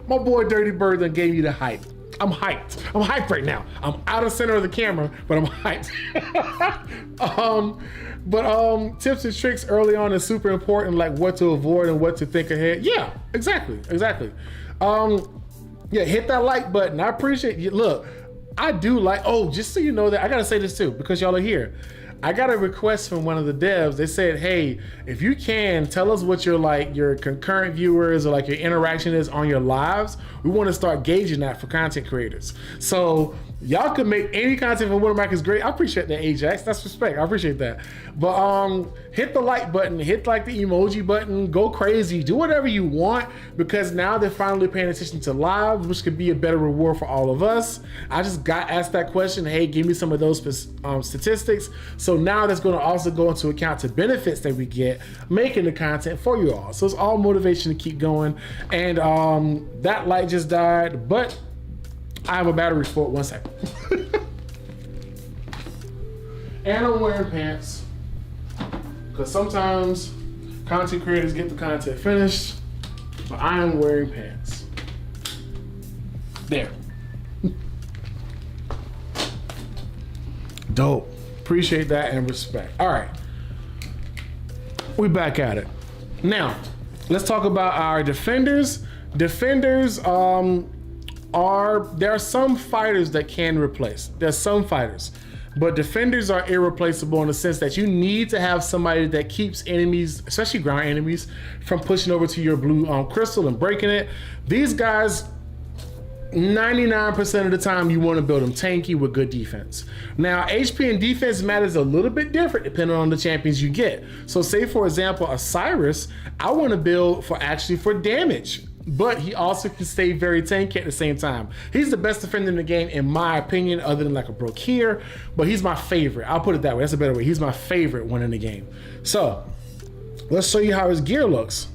My boy Dirty Bird done gave you the hype. I'm hyped. I'm hyped right now. I'm out of center of the camera, but I'm hyped. Tips and tricks early on is super important, like what to avoid and what to think ahead. Yeah, exactly. Yeah, hit that like button. I appreciate you. Look, I do like, just so you know that, I gotta say this too, because y'all are here. I got a request from one of the devs. They said, hey, if you can, tell us what your concurrent viewers or like your interaction is on your lives. We want to start gauging that for content creators. So y'all can make any content for Mortar Mike is great. I appreciate that, Ajax. That's respect. I appreciate that. But hit the like button, hit like the emoji button, go crazy, do whatever you want, because now they're finally paying attention to lives, which could be a better reward for all of us. I just got asked that question. Hey, give me some of those statistics. So now that's going to also go into account to benefits that we get making the content for you all. So it's all motivation to keep going. And that light just died, but I have a battery for it. 1 second. And I'm wearing pants, because sometimes content creators get the content finished, but I am wearing pants. There. Dope. Appreciate that and respect. All right. We back at it. Now, let's talk about our defenders. Defenders, there are some fighters that can replace. There's some fighters, but defenders are irreplaceable in the sense that you need to have somebody that keeps enemies, especially ground enemies, from pushing over to your blue crystal and breaking it. These guys, 99% of the time, you want to build them tanky with good defense. Now, HP and defense matters a little bit different depending on the champions you get. So say, for example, a Cyrus, I want to build for damage, but he also can stay very tanky at the same time. He's the best defender in the game, in my opinion, other than like a Broke here, but he's my favorite. I'll put it that way. That's a better way. He's my favorite one in the game. So let's show you how his gear looks.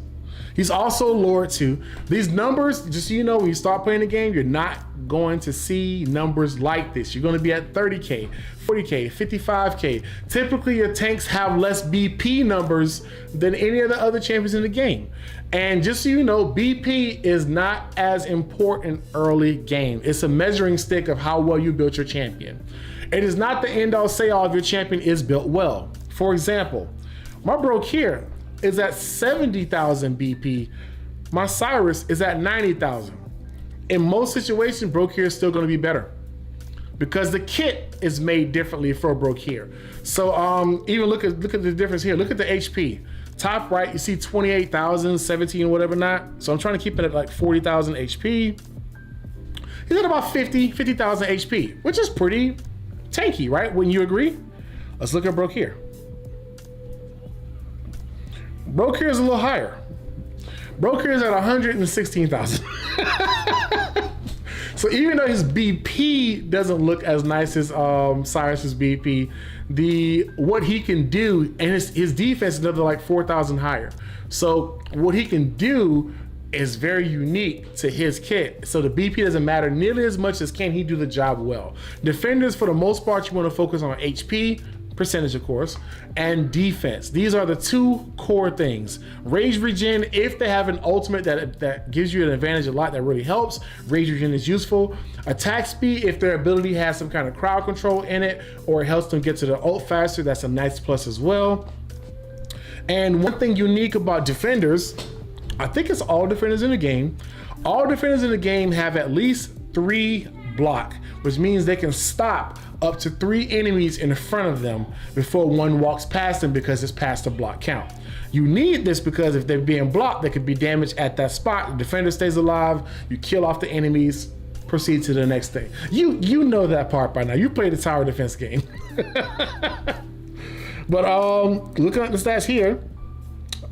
He's also lowered too. These numbers, just so you know, when you start playing the game, you're not going to see numbers like this. You're going to be at 30K, 40K, 55K. Typically, your tanks have less BP numbers than any of the other champions in the game. And just so you know, BP is not as important early game. It's a measuring stick of how well you built your champion. It is not the end all say all if your champion is built well. For example, my Broke here is at 70,000 BP. My Cyrus is at 90,000. In most situations, Broke here is still going to be better because the kit is made differently for Broke here. So even look at the difference here. Look at the HP. Top right, you see 28,000, 17, whatever not. So I'm trying to keep it at like 40,000 HP. He's at about 50,000 HP, which is pretty tanky, right? Wouldn't you agree? Let's look at Broke here. Broke here is a little higher. Broke here is at 116,000. So even though his BP doesn't look as nice as Cyrus's BP, what he can do, and his defense is another like 4,000 higher. So what he can do is very unique to his kit. So the BP doesn't matter nearly as much as can he do the job well. Defenders, for the most part, you want to focus on HP, percentage of course, and defense. These are the two core things. Rage regen, if they have an ultimate that gives you an advantage a lot, that really helps. Rage regen is useful. Attack speed, if their ability has some kind of crowd control in it, or it helps them get to the ult faster, that's a nice plus as well. And one thing unique about defenders, I think it's all defenders in the game. All defenders in the game have at least 3 block, which means they can stop up to 3 enemies in front of them before one walks past them, because it's past the block count. You need this because if they're being blocked, they could be damaged at that spot. The defender stays alive, you kill off the enemies, proceed to the next thing. You know that part by now. You played the tower defense game. But looking at the stats here,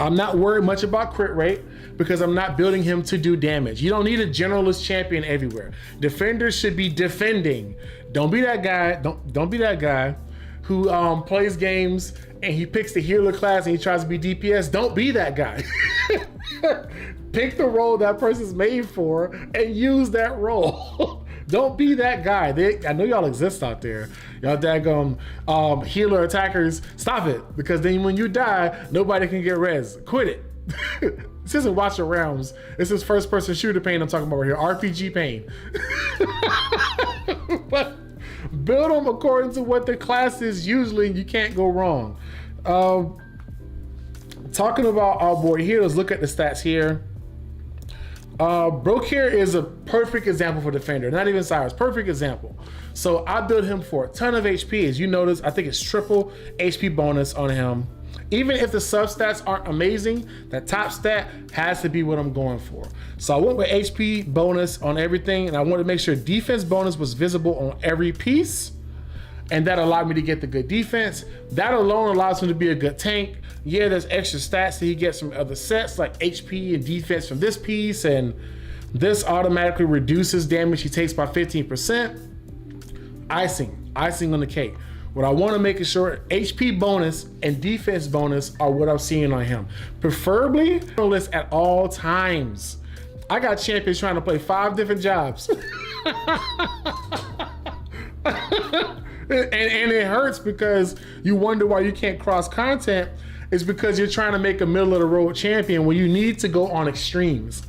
I'm not worried much about crit rate because I'm not building him to do damage. You don't need a generalist champion everywhere. Defenders should be defending. Don't be that guy. Don't be that guy who plays games and he picks the healer class and he tries to be DPS. Don't be that guy. Pick the role that person's made for and use that role. Don't be that guy. I know y'all exist out there. Y'all daggum healer attackers. Stop it, because then when you die, nobody can get res. Quit it. This isn't Watch Your Realms. This is first person shooter pain I'm talking about right here. RPG pain. But build them according to what the class is usually, and you can't go wrong. Talking about our boy here, let's look at the stats here. Brokir is a perfect example for defender, not even Cyrus, perfect example. So I built him for a ton of HP. As you notice, I think it's triple HP bonus on him. Even if the sub stats aren't amazing, that top stat has to be what I'm going for. So I went with HP bonus on everything, and I wanted to make sure defense bonus was visible on every piece, and that allowed me to get the good defense. That alone allows him to be a good tank. Yeah, there's extra stats that he gets from other sets, like HP and defense from this piece, and this automatically reduces damage he takes by 15%. Icing on the cake. What I want to make sure HP bonus and defense bonus are what I'm seeing on him. Preferably list at all times. I got champions trying to play 5 different jobs. and it hurts because you wonder why you can't cross content. It's because you're trying to make a middle of the road champion when you need to go on extremes.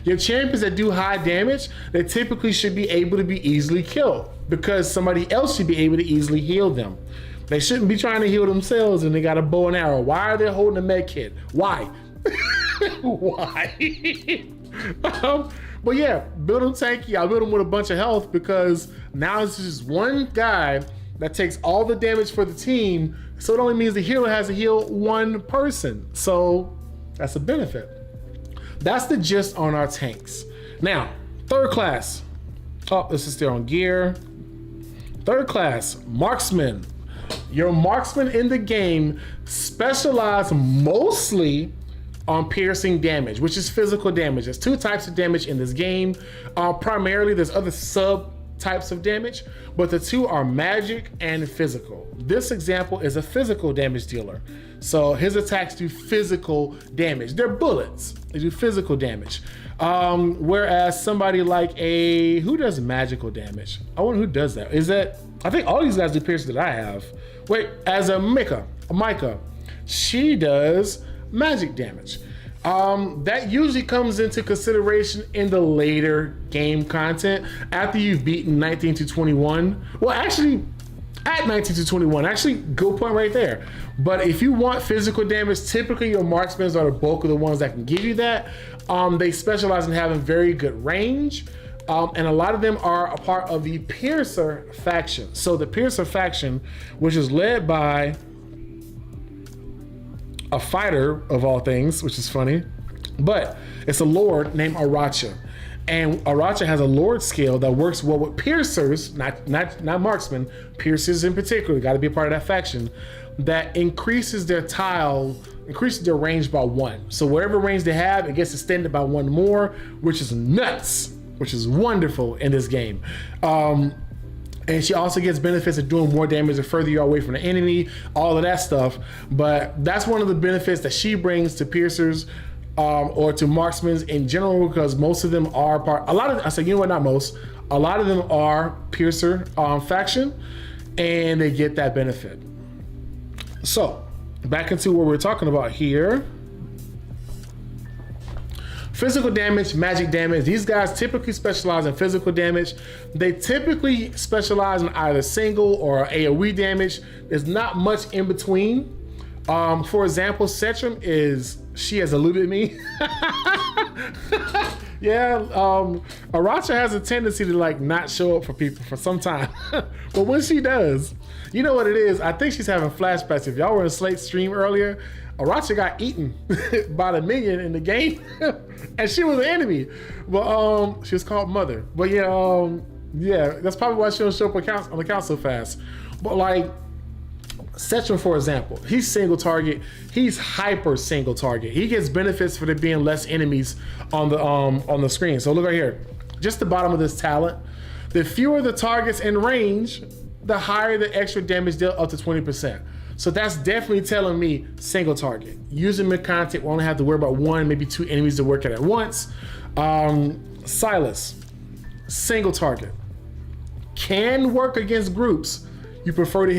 Your champions that do high damage, they typically should be able to be easily killed because somebody else should be able to easily heal them. They shouldn't be trying to heal themselves and they got a bow and arrow. Why are they holding a med kit? Why? Why? But yeah, build him tanky. I build him with a bunch of health because now it's just one guy that takes all the damage for the team. So it only means the healer has to heal one person. So that's a benefit. That's the gist on our tanks. Now, third class. Oh, this is still on gear. Third class, marksman. Your marksman in the game specialize mostly on piercing damage, which is physical damage. There's 2 types of damage in this game. Primarily, there's other sub types of damage, but the 2 are magic and physical. This example is a physical damage dealer. So his attacks do physical damage. They're bullets. They do physical damage. Whereas somebody like who does magical damage? I wonder who does that. I think all these guys do piercing that I have. Wait, as a Micah, she does magic damage. That usually comes into consideration in the later game content after you've beaten 19 to 21. Well, actually, at 19 to 21, actually, good point right there. But if you want physical damage, typically your marksmen are the bulk of the ones that can give you that. They specialize in having very good range. And a lot of them are a part of the Piercer faction. So the Piercer faction, which is led by a fighter of all things, which is funny, but it's a lord named Aracha. And Aracha has a lord skill that works well with piercers, not marksmen, piercers in particular, got to be a part of that faction, that increases their range by 1. So whatever range they have, it gets extended by 1 more, which is nuts, which is wonderful in this game. And she also gets benefits of doing more damage the further you are away from the enemy, all of that stuff. But that's one of the benefits that she brings to piercers or to marksmen in general, because most of them are a lot of them are piercer faction, and they get that benefit. So back into what we're talking about here. Physical damage, magic damage. These guys typically specialize in physical damage. They typically specialize in either single or AoE damage. There's not much in between. For example, Setram she has eluded me. Yeah, Aracha has a tendency to not show up for people for some time. But when she does, you know what it is? I think she's having flashbacks. If y'all were in Slate's stream earlier, Aracha got eaten by the minion in the game, and she was an enemy. But she was called Mother. But yeah, that's probably why she don't show up on the count so fast. But Setram, for example, he's single target. He's hyper single target. He gets benefits for there being less enemies on the screen. So look right here, just the bottom of this talent. The fewer the targets in range, the higher the extra damage dealt, up to 20%. So that's definitely telling me single target. Using mid-content, we only have to worry about 1, maybe 2 enemies to work at once. Silas, single target. Can work against groups. You prefer him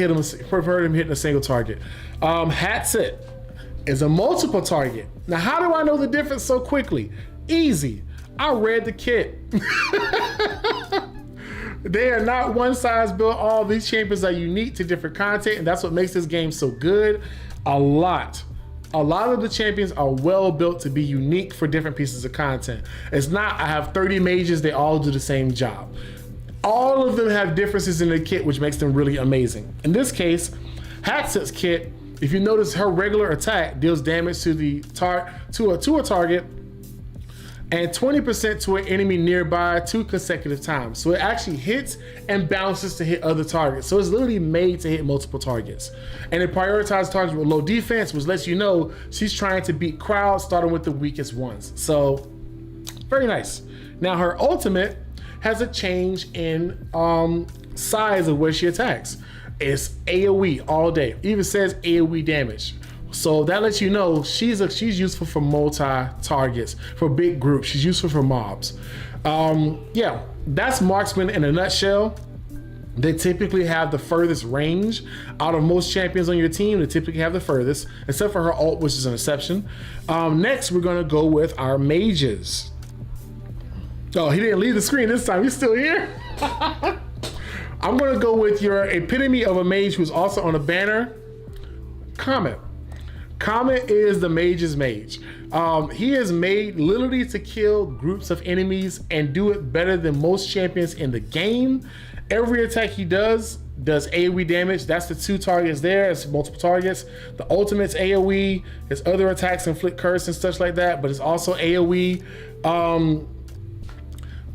hitting a single target. Hatsit is a multiple target. Now, how do I know the difference so quickly? Easy. I read the kit. They are not one size built all. These champions are unique to different content, and that's what makes this game so good. A lot a lot of the champions are well built to be unique for different pieces of content. It's not, I have 30 mages, they all do the same job. All of them have differences in their kit, which makes them really amazing. In this case, Haxet's kit, if you notice, her regular attack deals damage to a target and 20% to an enemy nearby 2 consecutive times. So it actually hits and bounces to hit other targets. So it's literally made to hit multiple targets. And it prioritizes targets with low defense, which lets you know she's trying to beat crowds, starting with the weakest ones. So very nice. Now her ultimate has a change in size of where she attacks. It's AoE all day. It even says AoE damage. So that lets you know she's useful for multi-targets, for big groups. She's useful for mobs. Yeah, that's marksman in a nutshell. They typically have the furthest range out of most champions on your team. They typically have the furthest, except for her ult, which is an exception. Next, we're gonna go with our mages. Oh, he didn't leave the screen this time. He's still here. I'm gonna go with your epitome of a mage who's also on a banner, Comet. Comet is the mage's mage. He is made literally to kill groups of enemies and do it better than most champions in the game. Every attack he does AoE damage. That's the 2 targets there. It's multiple targets. The ultimate's AoE. His other attacks inflict curse and such like that, but it's also AoE.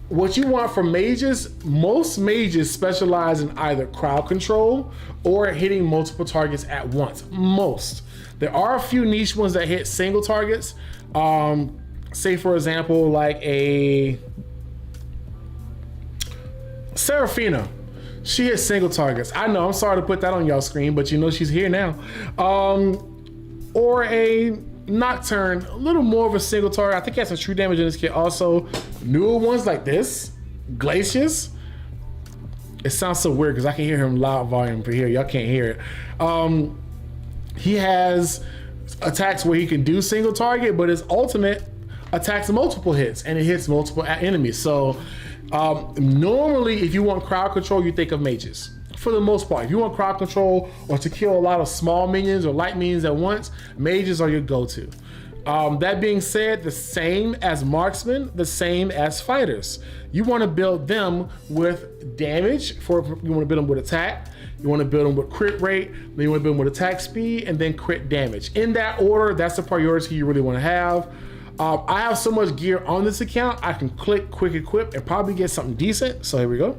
What you want from mages, most mages specialize in either crowd control or hitting multiple targets at once. Most. There are a few niche ones that hit single targets. Say for example, like a Seraphina. She hits single targets. I know, I'm sorry to put that on y'all screen, but you know she's here now. Or a Nocturne, a little more of a single target. I think he has some true damage in this kit also. Newer ones like this, Glacius. It sounds so weird because I can hear him loud volume for here. Y'all can't hear it. He has attacks where he can do single target, but his ultimate attacks multiple hits and it hits multiple enemies. So normally if you want crowd control, you think of mages. For the most part, if you want crowd control or to kill a lot of small minions or light minions at once, mages are your go-to. That being said, the same as marksmen, the same as fighters. You want to build them with damage, you want to build them with attack, you want to build them with crit rate, then you want to build them with attack speed, and then crit damage. In that order, that's the priority you really want to have. I have so much gear on this account, I can click quick equip and probably get something decent. So here we go.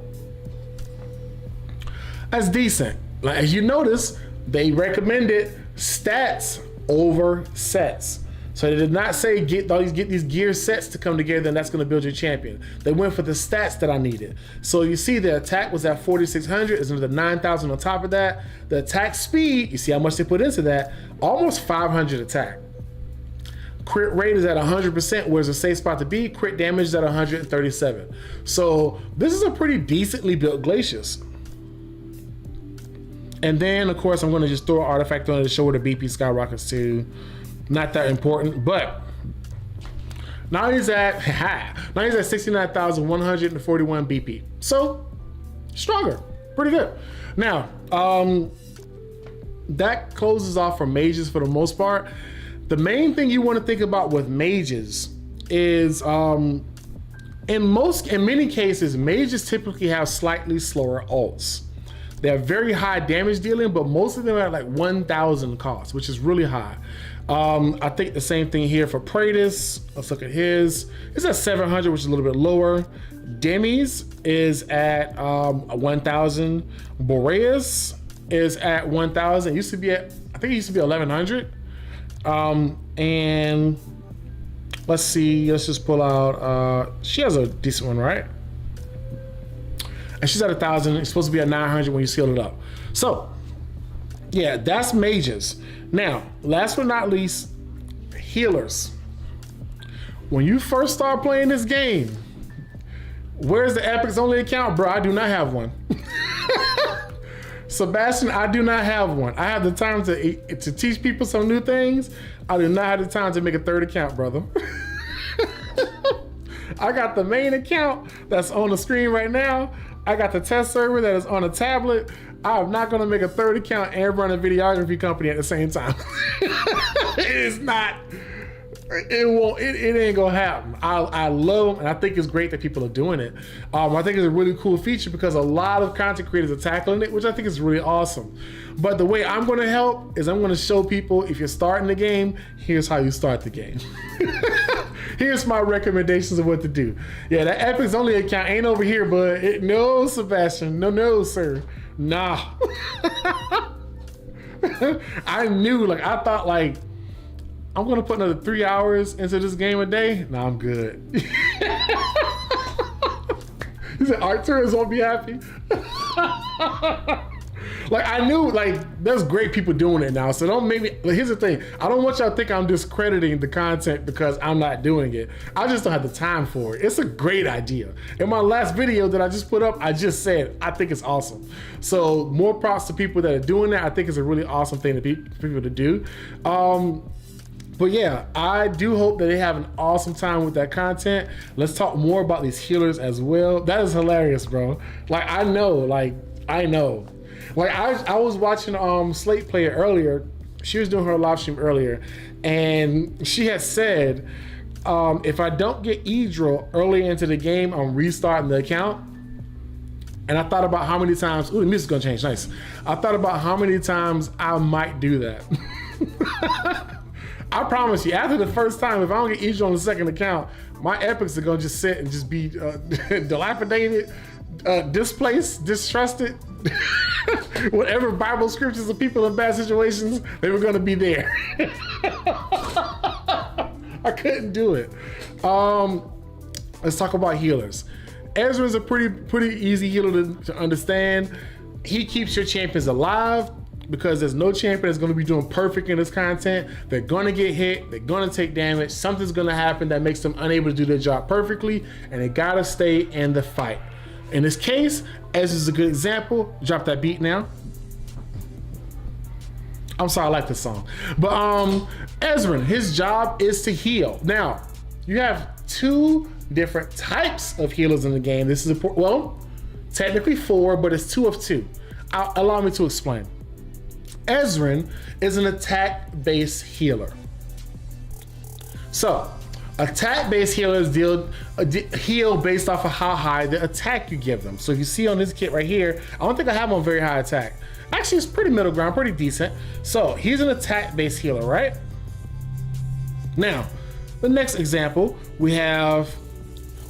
That's decent. Like, as you notice, they recommended stats over sets. So they did not say get these gear sets to come together and that's going to build your champion. They went for the stats that I needed. So you see the attack was at 4,600. It's another 9,000 on top of that. The attack speed, you see how much they put into that, almost 500 attack. Crit rate is at 100%, where's a safe spot to be. Crit damage is at 137. So this is a pretty decently built Glacius. And then, of course, I'm going to just throw an artifact on it to show where the BP skyrockets to. Not that important, but now he's at 69,141 BP. So, stronger. Pretty good. Now, that closes off for mages for the most part. The main thing you want to think about with mages is, in many cases, mages typically have slightly slower ults. They have very high damage dealing, but most of them are like 1,000 cost, which is really high. I think the same thing here for Praetus. Let's look at his. It's at 700, which is a little bit lower. Demi's is at 1,000. Boreas is at 1,000. Used to be at, I think it used to be 1,100. And let's see, let's just pull out, she has a decent one, right? And she's at 1,000. It's supposed to be at 900 when you scale it up. So yeah, that's mages. Now, last but not least, healers. When you first start playing this game, where's the Epics only account? Bro, I do not have one. Sebastian, I do not have one. I have the time to teach people some new things. I do not have the time to make a third account, brother. I got the main account that's on the screen right now. I got the test server that is on a tablet. I'm not gonna make a third account and run a videography company at the same time. It is not. It won't. It ain't gonna happen. I love them, and I think it's great that people are doing it. I think it's a really cool feature because a lot of content creators are tackling it, which I think is really awesome. But the way I'm gonna help is I'm gonna show people, if you're starting the game, here's how you start the game. Here's my recommendations of what to do. Yeah, that Epic's only account ain't over here, but no, Sebastian, no, sir, nah. I knew, like, I thought, like, I'm gonna put another 3 hours into this game a day. Nah, I'm good. He said Arcturus won't be happy. Like, I knew, like, there's great people doing it now. So don't make me, like, here's the thing. I don't want y'all to think I'm discrediting the content because I'm not doing it. I just don't have the time for it. It's a great idea. In my last video that I just put up, I just said, I think it's awesome. So more props to people that are doing that. I think it's a really awesome thing for people to do. But yeah, I do hope that they have an awesome time with that content. Let's talk more about these healers as well. That is hilarious, bro. Like, I know. Like, I was watching Slate play it earlier. She was doing her live stream earlier, and she had said, if I don't get Idril early into the game, I'm restarting the account. And I thought about how many times, ooh, the music's gonna change, nice. I thought about how many times I might do that. I promise you, after the first time, if I don't get Idril on the second account, my epics are gonna just sit and just be dilapidated, displaced, distrusted. Whatever Bible scriptures of people in bad situations, they were gonna be there. I couldn't do it. Let's talk about healers. Ezra's a pretty easy healer to understand. He keeps your champions alive because there's no champion that's gonna be doing perfect in this content. They're gonna get hit, they're gonna take damage, something's gonna happen that makes them unable to do their job perfectly, and they gotta stay in the fight. In this case, Ez is a good example. Drop that beat now. I'm sorry, I like this song. But Ezrin, his job is to heal. Now, you have two different types of healers in the game. This is important. Well, technically 4, but it's 2 of 2. Allow me to explain. Ezrin is an attack-based healer. So, attack-based healers heal based off of how high the attack you give them. So if you see on this kit right here, I don't think I have him on very high attack. Actually, it's pretty middle ground, pretty decent. So he's an attack-based healer, right? Now, the next example, we have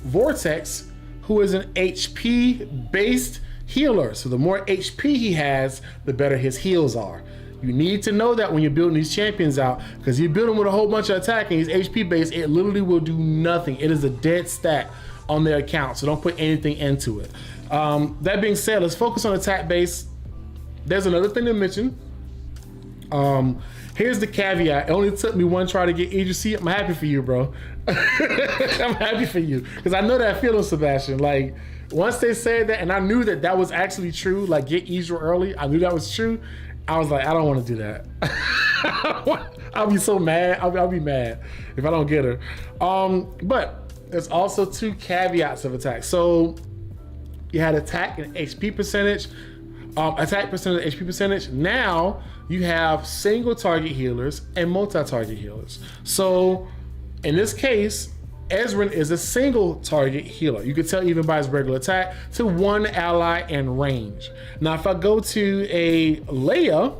Vortex, who is an HP-based healer. So the more HP he has, the better his heals are. You need to know that when you're building these champions out, because you build them with a whole bunch of attack and he's HP based, it literally will do nothing. It is a dead stat on their account, so don't put anything into it. That being said, let's focus on attack base. There's another thing to mention. Here's the caveat. It only took me one try to get Idris. I'm happy for you, bro. I'm happy for you, because I know that feeling, Sebastian. Like, once they said that, and I knew that that was actually true, like get Idris early, I knew that was true. I was like, I don't want to do that. I'll be so mad. I'll be mad if I don't get her. But there's also 2 caveats of attack. So you had attack and HP percentage, attack percentage, HP percentage. Now you have single target healers and multi-target healers. So in this case, Ezrin is a single target healer. You can tell even by his regular attack to 1 ally in range. Now, if I go to a Leia,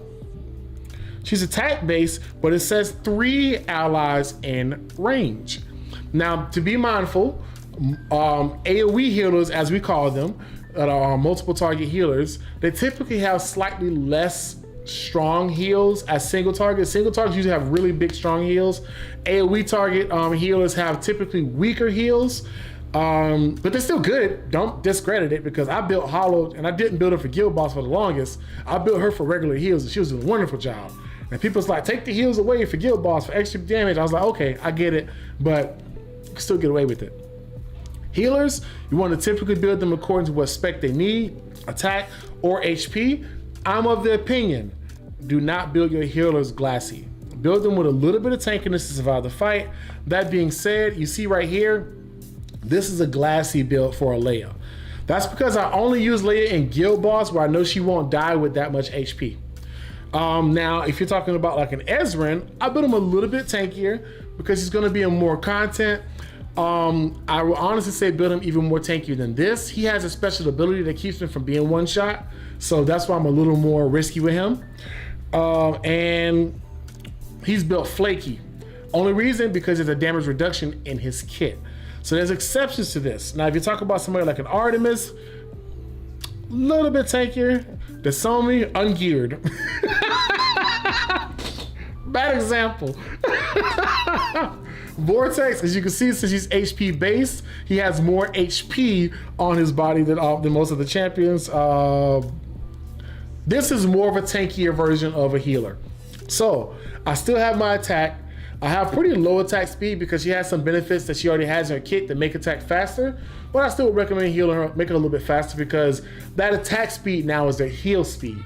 she's attack based, but it says 3 allies in range. Now, to be mindful, AoE healers, as we call them, that are multiple target healers, they typically have slightly less strong heals as single targets. Single targets usually have really big, strong heals. AoE target healers have typically weaker heals, but they're still good. Don't discredit it, because I built Hollow, and I didn't build her for Guild Boss for the longest. I built her for regular heals, and she was doing a wonderful job. And people's like, take the heals away for Guild Boss for extra damage. I was like, okay, I get it, but you can still get away with it. Healers, you want to typically build them according to what spec they need, attack or HP. I'm of the opinion, do not build your healers glassy. Build them with a little bit of tankiness to survive the fight. That being said, you see right here, this is a glassy build for a Leia. That's because I only use Leia in Guild Boss where I know she won't die with that much HP. Now, if you're talking about like an Ezrin, I build him a little bit tankier because he's going to be in more content. I will honestly say build him even more tankier than this. He has a special ability that keeps him from being one shot, so that's why I'm a little more risky with him. And he's built flaky. Only reason because there's a damage reduction in his kit. So there's exceptions to this. Now, if you talk about somebody like an Artemis, a little bit tankier. The Somi, ungeared. Bad example. Vortex, as you can see, since he's HP based, he has more HP on his body than most of the champions. This is more of a tankier version of a healer. So I still have my attack. I have pretty low attack speed because she has some benefits that she already has in her kit that make attack faster. But I still would recommend healing her, make it a little bit faster because that attack speed now is their heal speed.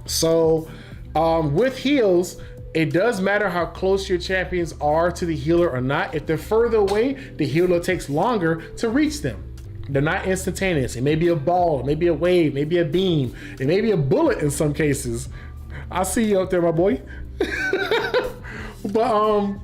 So with heals, it does matter how close your champions are to the healer or not. If they're further away, the healer takes longer to reach them. They're not instantaneous. It may be a ball, it may be a wave, maybe a beam, it may be a bullet in some cases. I see you up there, my boy. But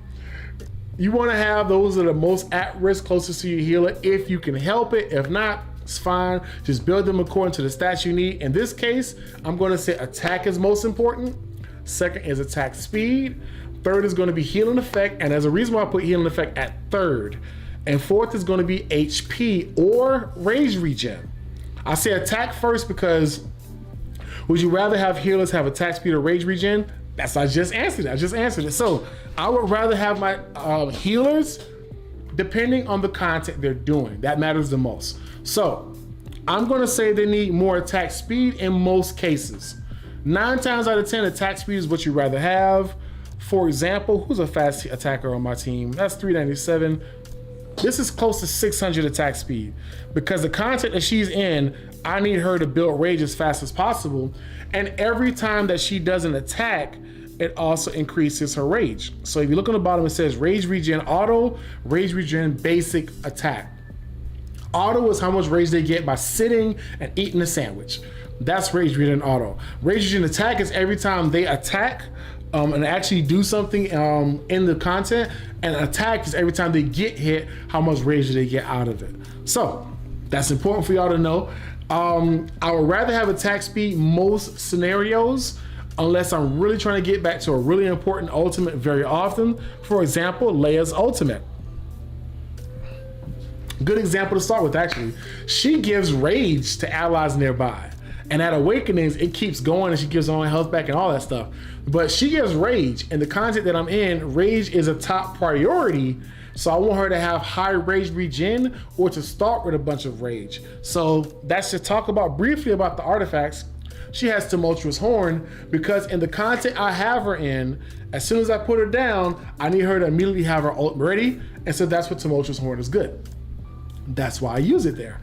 you want to have those that are most at risk, closest to your healer if you can help it. If not, it's fine. Just build them according to the stats you need. In this case, I'm going to say attack is most important. Second is attack speed. Third is going to be healing effect. And there's a reason why I put healing effect at third. And fourth is going to be HP or rage regen. I say attack first because would you rather have healers have attack speed or rage regen? I just answered it. So I would rather have my healers depending on the content they're doing. That matters the most. So I'm going to say they need more attack speed in most cases. 9 times out of 10, attack speed is what you'd rather have. For example, who's a fast attacker on my team? That's 397. This is close to 600 attack speed because the content that she's in, I need her to build rage as fast as possible. And every time that she does an attack, it also increases her rage. So if you look on the bottom, it says rage regen auto, rage regen basic attack. Auto is how much rage they get by sitting and eating a sandwich. That's rage regen auto. Rage regen attack is every time they attack and actually do something in the content, and attack is every time they get hit, how much rage do they get out of it. So that's important for y'all to know. I would rather have attack speed most scenarios unless I'm really trying to get back to a really important ultimate very often. For example, Leia's ultimate. Good example to start with, actually. She gives rage to allies nearby. And at Awakenings, it keeps going and she gives her own health back and all that stuff. But she gives rage, and the content that I'm in, rage is a top priority. So I want her to have high rage regen or to start with a bunch of rage. So that's to talk about briefly about the artifacts. She has Tumultuous Horn because in the content I have her in, as soon as I put her down, I need her to immediately have her ult ready. And so that's what Tumultuous Horn is good. That's why I use it there.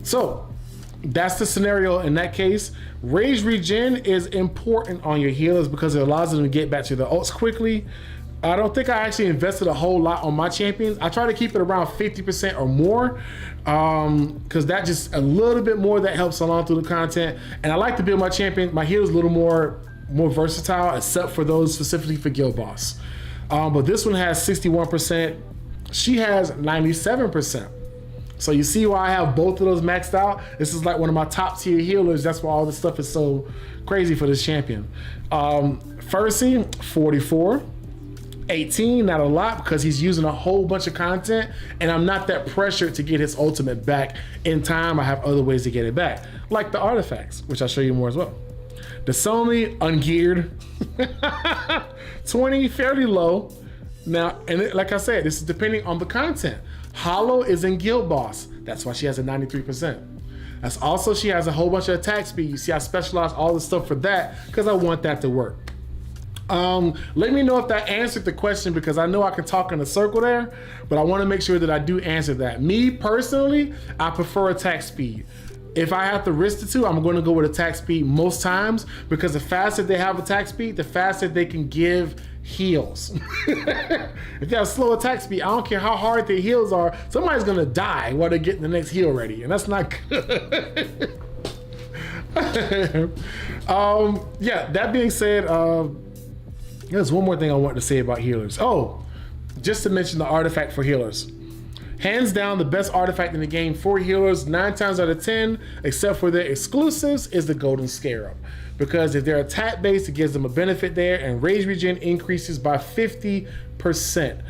So that's the scenario in that case. Rage regen is important on your healers because it allows them to get back to the ults quickly. I don't think I actually invested a whole lot on my champions. I try to keep it around 50% or more because that just a little bit more that helps along through the content. And I like to build my champion, my healers a little more versatile, except for those specifically for Guild Boss. But this one has 61%. She has 97%. So you see why I have both of those maxed out? This is like one of my top tier healers. That's why all this stuff is so crazy for this champion. Fercy, 44. 18, not a lot because he's using a whole bunch of content and I'm not that pressured to get his ultimate back in time. I have other ways to get it back, like the artifacts, which I'll show you more as well. The Sony ungeared, 20, fairly low. Now, and like I said, this is depending on the content. Hollow is in Guild Boss. That's why she has a 93%. That's also, she has a whole bunch of attack speed. You see, I specialize all the stuff for that because I want that to work. Let me know if that answered the question because I know I can talk in a circle there, but I want to make sure that I do answer that. Me personally, I prefer attack speed. If I have to risk the two, I'm going to go with attack speed most times because the faster they have attack speed, the faster they can give heals. If they have slow attack speed, I don't care how hard their heals are, somebody's gonna die while they're getting the next heal ready, and that's not good. Yeah, that being said, there's one more thing I want to say about healers. Oh, just to mention the artifact for healers. Hands down, the best artifact in the game for healers, 9 times out of 10, except for their exclusives, is the Golden Scarab. Because if they're attack based, it gives them a benefit there, and rage regen increases by 50%.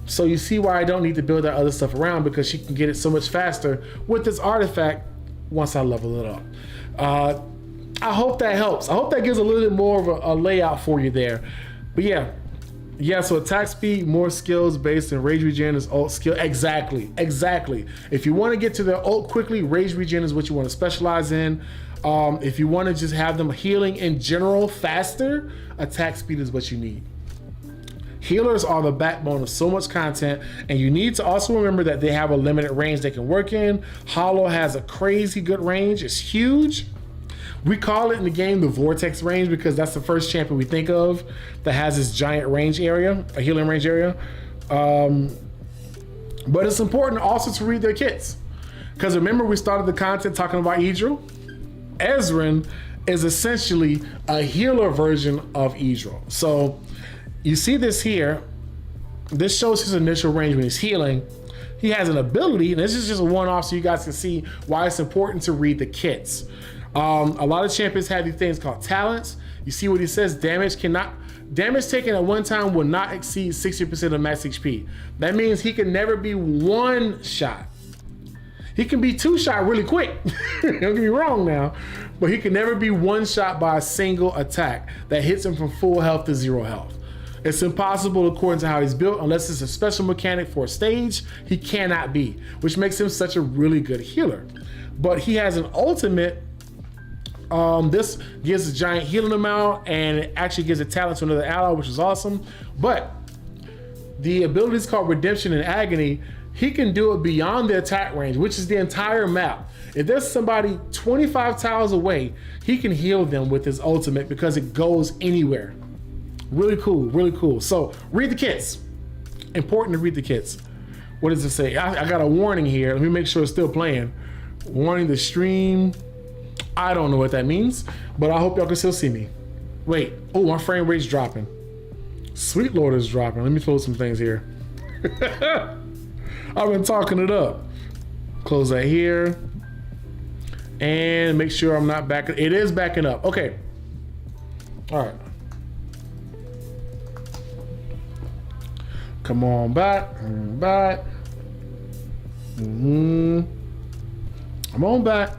So you see why I don't need to build that other stuff around, because she can get it so much faster with this artifact once I level it up. I hope that helps. I hope that gives a little bit more of a layout for you there. But yeah, so attack speed, more skills based, and rage regen is ult skill. Exactly. If you want to get to their ult quickly, rage regen is what you want to specialize in. If you want to just have them healing in general faster, attack speed is what you need. Healers are the backbone of so much content, and you need to also remember that they have a limited range they can work in. Hollow has a crazy good range. It's huge. We call it in the game the Vortex range because that's the first champion we think of that has this giant range area, a healing range area. But it's important also to read their kits, because remember we started the content talking about Idril? Ezreal is essentially a healer version of Idril. So you see this here. This shows his initial range when he's healing. He has an ability, and this is just a one-off so you guys can see why it's important to read the kits. A lot of champions have these things called talents. You see what he says, damage taken at one time will not exceed 60% of max HP. That means he can never be one shot. He can be two shot really quick. Don't get me wrong now, but he can never be one shot by a single attack that hits him from full health to 0 health. It's impossible according to how he's built, unless it's a special mechanic for a stage, he cannot be, which makes him such a really good healer. But he has an ultimate. This gives a giant healing amount, and it actually gives a talent to another ally, which is awesome. But the ability is called Redemption and Agony. He can do it beyond the attack range, which is the entire map. If there's somebody 25 tiles away, he can heal them with his ultimate because it goes anywhere. Really cool, really cool. So read the kits. Important to read the kits. What does it say? I got a warning here. Let me make sure it's still playing. Warning the stream. I don't know what that means, but I hope y'all can still see me. Wait, oh, my frame rate's dropping. Sweet Lord is dropping. Let me close some things here. I've been talking it up. Close that here. And make sure I'm not backing. It is backing up. Okay. All right. Come on back. Back. I'm on back.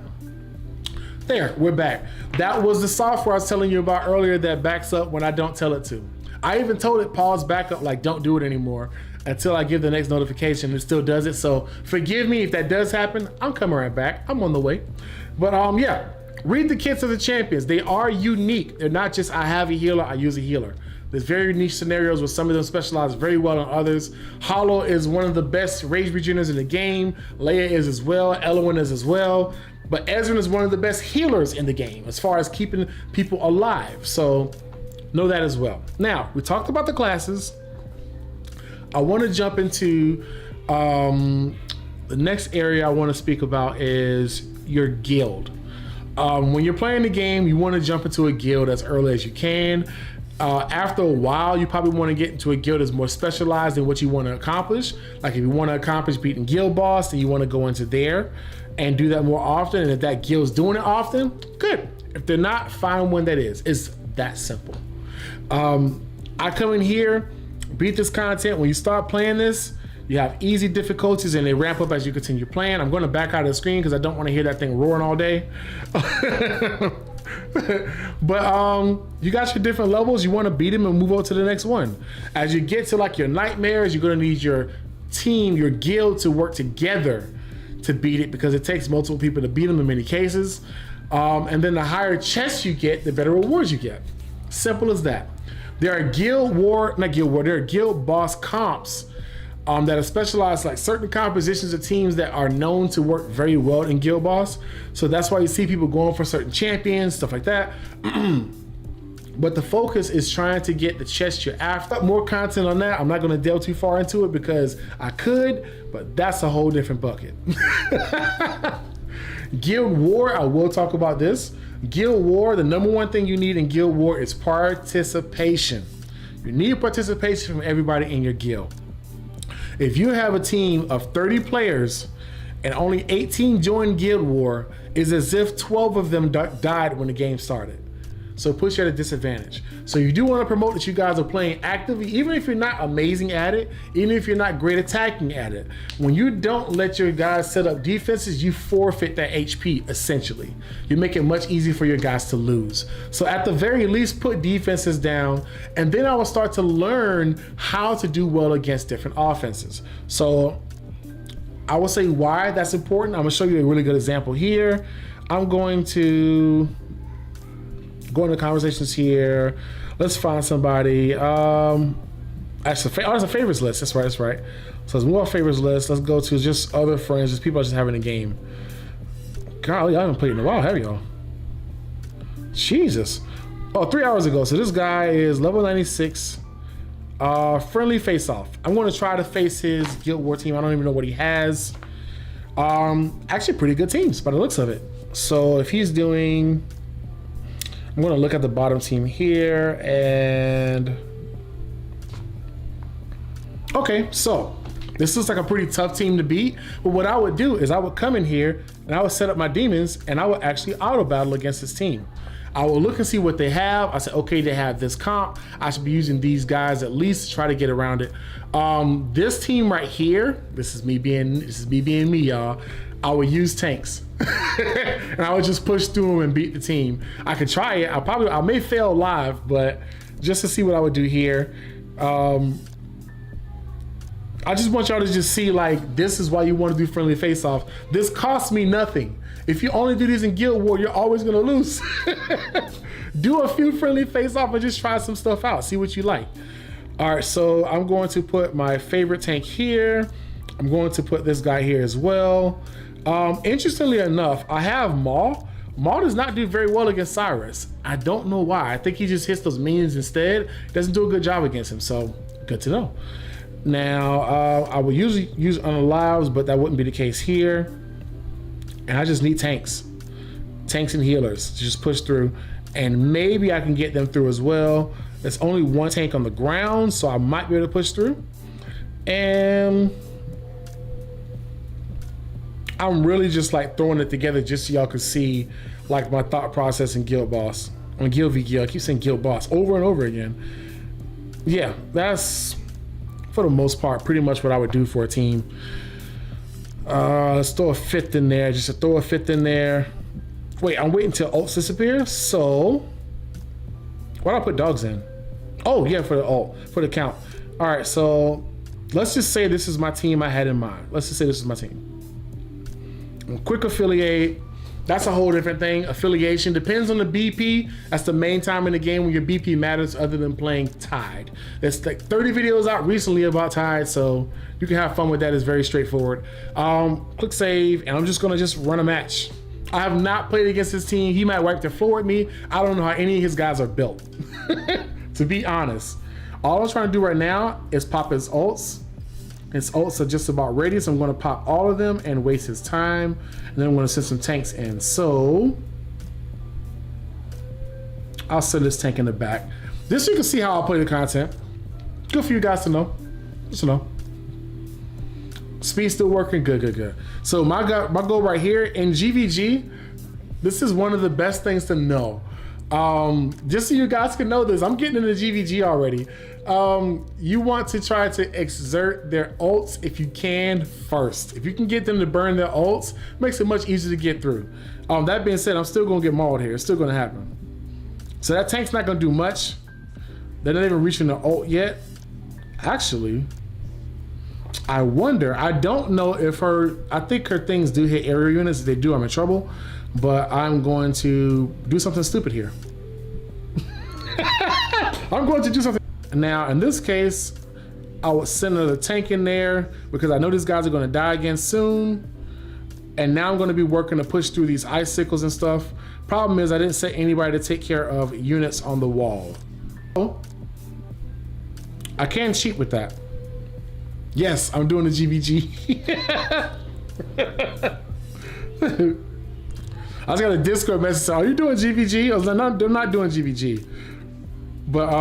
There, we're back. That was the software I was telling you about earlier that backs up when I don't tell it to. I even told it pause back up, like don't do it anymore until I give the next notification. It still does it, so forgive me if that does happen. I'm coming right back. I'm on the way. But yeah, read the kits of the champions. They are unique. They're not just I have a healer, I use a healer. There's very niche scenarios where some of them specialize very well on others. Hollow is one of the best rage regeners in the game. Leia is as well. Elowen is as well. But Ezreal is one of the best healers in the game as far as keeping people alive. So know that as well. Now, we talked about the classes. I want to jump into the next area I want to speak about is your guild. When you're playing the game, you want to jump into a guild as early as you can. After a while, you probably want to get into a guild that's more specialized in what you want to accomplish. Like if you want to accomplish beating guild boss, then you want to go into there and do that more often. And if that guild's doing it often, good. If they're not, find one that is. It's that simple. I come in here, beat this content. When you start playing this, you have easy difficulties and they ramp up as you continue playing. I'm going to back out of the screen because I don't want to hear that thing roaring all day. But you got your different levels. You want to beat them and move on to the next one. As you get to like your nightmares, you're going to need your team, your guild to work together to beat it, because it takes multiple people to beat them in many cases. And then the higher chests you get, the better rewards you get. Simple as that. There are there are guild boss comps that are specialized, like certain compositions of teams that are known to work very well in guild boss. So that's why you see people going for certain champions, stuff like that. But the focus is trying to get the chest you're after. More content on that. I'm not going to delve too far into it because I could, but that's a whole different bucket. Guild War, I will talk about this. Guild War, the number one thing you need in Guild War is participation. You need participation from everybody in your guild. If you have a team of 30 players and only 18 joined Guild War, it's as if 12 of them died when the game started. So it puts you at a disadvantage. So you do want to promote that you guys are playing actively, even if you're not amazing at it, even if you're not great attacking at it. When you don't let your guys set up defenses, you forfeit that HP, essentially. You make it much easier for your guys to lose. So at the very least, put defenses down, and then I will start to learn how to do well against different offenses. So I will say why that's important. I'm gonna show you a really good example here. I'm going to go into conversations here. Let's find somebody. Actually, that's a favorites list. That's right. So let's move our favorites list. Let's go to just other friends, just people just having a game. Golly, I haven't played in a while, have y'all? Jesus. Oh, 3 hours ago. So this guy is level 96. Friendly face off. I'm going to try to face his Guild War team. I don't even know what he has. Actually pretty good teams by the looks of it. So if he's doing, I'm going to look at the bottom team here and okay, so this looks like a pretty tough team to beat, but what I would do is I would come in here and I would set up my demons and I would actually auto battle against this team. I will look and see what they have. I said, okay, they have this comp. I should be using these guys at least to try to get around it. This team right here, this is me being me, y'all. I would use tanks and I would just push through them and beat the team. I could try it. I may fail live, but just to see what I would do here. I just want y'all to just see, like, this is why you want to do friendly face-off. This costs me nothing. If you only do these in Guild War, you're always gonna lose. Do a few friendly face-off and just try some stuff out. See what you like. All right, so I'm going to put my favorite tank here. I'm going to put this guy here as well. Interestingly enough, I have Maul. Maul does not do very well against Cyrus. I don't know why. I think he just hits those minions instead. Doesn't do a good job against him, so good to know. Now, I would usually use unalives, but that wouldn't be the case here. And I just need tanks and healers to just push through, and maybe I can get them through as well. There's only one tank on the ground, so I might be able to push through. And I'm really just like throwing it together just so y'all can see like my thought process in Guild Boss. On Guild v Guild, I keep saying Guild Boss over and over again. Yeah, that's for the most part pretty much what I would do for a team. Let's throw a fifth in there, just to throw a fifth in there. Wait, I'm waiting till ults disappear. So why don't I put dogs in? Oh yeah, for the ult, for the count. All right, so let's just say this is my team I had in mind. Let's just say this is my team. Quick affiliate, that's a whole different thing. Affiliation depends on the BP. That's the main time in the game when your BP matters other than playing Tide. There's like 30 videos out recently about Tide, so you can have fun with that. It's very straightforward. Quick save, and I'm just gonna run a match. I have not played against his team. He might wipe the floor with me. I don't know how any of his guys are built, to be honest. All I'm trying to do right now is pop his ults. His ults are just about ready, so I'm gonna pop all of them and waste his time. And then I'm gonna send some tanks in. So I'll send this tank in the back. This you can see how I'll play the content. Good for you guys to know. Just to know. Speed still working, good. So my goal right here in GVG, this is one of the best things to know. Just so you guys can know this, I'm getting into GVG already. You want to try to exert their ults if you can first. If you can get them to burn their ults, makes it much easier to get through. That being said, I'm still gonna get mauled here. It's still gonna happen. So that tank's not gonna do much. They're not even reaching the ult yet. Actually, I wonder, I don't know if I think her things do hit area units. If they do, I'm in trouble. But I'm going to do something stupid here. I'm going to do something. Now, in this case, I would send another tank in there because I know these guys are going to die again soon. And now I'm going to be working to push through these icicles and stuff. Problem is I didn't set anybody to take care of units on the wall. I can cheat with that. Yes, I'm doing the GVG. I just got a Discord message saying, are you doing GVG? I was like, no, I'm not doing GVG. But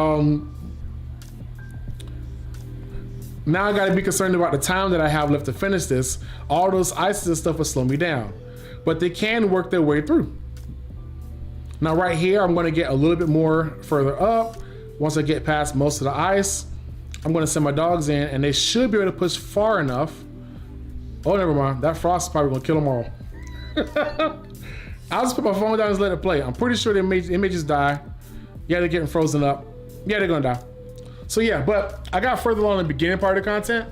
now I gotta be concerned about the time that I have left to finish this. All those ices and stuff will slow me down. But they can work their way through. Now right here, I'm gonna get a little bit more further up. Once I get past most of the ice, I'm gonna send my dogs in and they should be able to push far enough. Oh, never mind. That frost is probably gonna kill them all. I'll just put my phone down and just let it play. I'm pretty sure they may just die. Yeah, they're getting frozen up. Yeah, they're gonna die. So yeah, but I got further along in the beginning part of the content.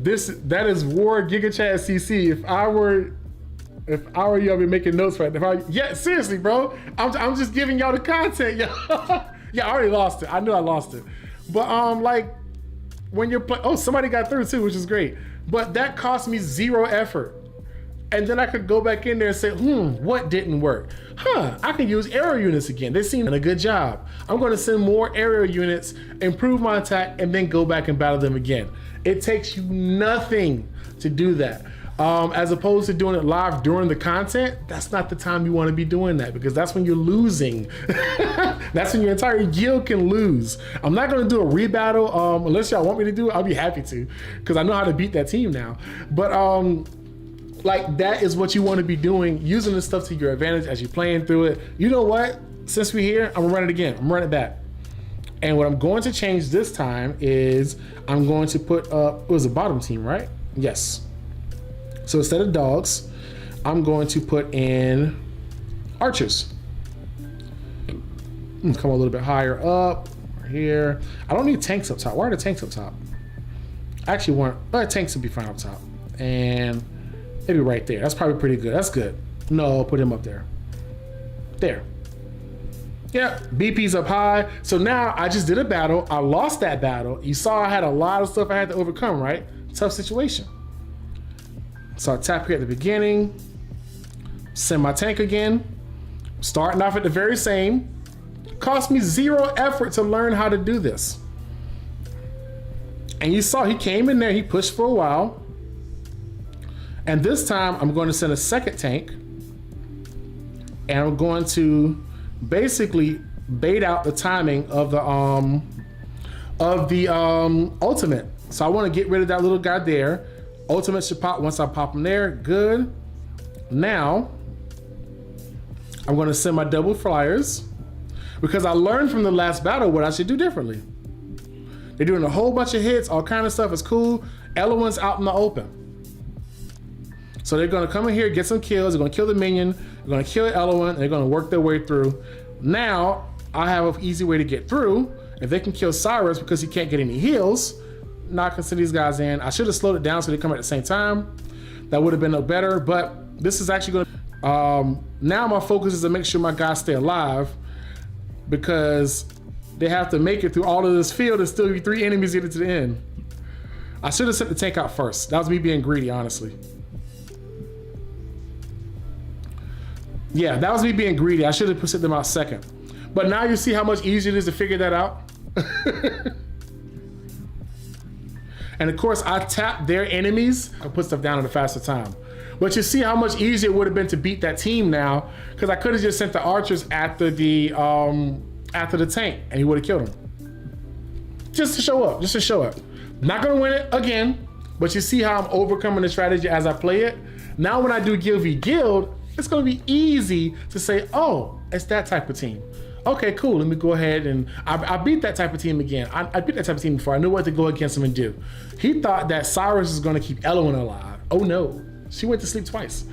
That is War Giga Chat CC. If I were you, I'd be making notes for it. Yeah, seriously, bro. I'm just giving y'all the content, y'all. Yeah, I already lost it. I knew I lost it. But like when you're playing, oh, somebody got through too, which is great. But that cost me 0 effort. And then I could go back in there and say, what didn't work? I can use aerial units again. They seem a good job. I'm gonna send more aerial units, improve my attack, and then go back and battle them again. It takes you nothing to do that. As opposed to doing it live during the content, that's not the time you wanna be doing that because that's when you're losing. That's when your entire guild can lose. I'm not gonna do a rebattle, unless y'all want me to do it, I'll be happy to, because I know how to beat that team now. But like that is what you want to be doing, using this stuff to your advantage as you're playing through it. You know what? Since we're here, I'm gonna run it again. I'm running it back. And what I'm going to change this time is I'm going to put up, it was a bottom team, right? Yes. So instead of dogs, I'm going to put in archers. Come a little bit higher up, right here. I don't need tanks up top. Why are the tanks up top? I actually want, tanks would be fine up top. And maybe right there. That's probably pretty good. That's good. No, put him up there. There. Yeah, BP's up high. So now I just did a battle. I lost that battle. You saw I had a lot of stuff I had to overcome, right? Tough situation. So I tap here at the beginning. Send my tank again. Starting off at the very same. Cost me 0 effort to learn how to do this. And you saw he came in there, he pushed for a while. And this time I'm going to send a second tank and I'm going to basically bait out the timing of the ultimate. So I want to get rid of that little guy there. Ultimate should pop once I pop him there. Good. Now I'm going to send my double flyers because I learned from the last battle what I should do differently. They're doing a whole bunch of hits, all kind of stuff. It's cool. Eloin's out in the open. So they're gonna come in here, get some kills, they're gonna kill the minion, they're gonna kill Eloin, and they're gonna work their way through. Now, I have an easy way to get through. If they can kill Cyrus because he can't get any heals, now I can send these guys in. I should have slowed it down so they come at the same time. That would have been no better, but this is actually gonna, now my focus is to make sure my guys stay alive because they have to make it through all of this field and still be 3 enemies getting to the end. I should have sent the tank out first. That was me being greedy, honestly. Yeah, that was me being greedy. I should have sent them out second. But now you see how much easier it is to figure that out. And of course, I tapped their enemies. I put stuff down in a faster time. But you see how much easier it would have been to beat that team now, because I could have just sent the archers after the tank, and he would have killed him. Just to show up, just to show up. Not gonna win it again, but you see how I'm overcoming the strategy as I play it. Now when I do guild v guild, it's gonna be easy to say, oh, it's that type of team. Okay, cool, let me go ahead and, I beat that type of team again. I beat that type of team before. I knew what to go against him and do. He thought that Cyrus was gonna keep Eloin alive. Oh no, she went to sleep twice.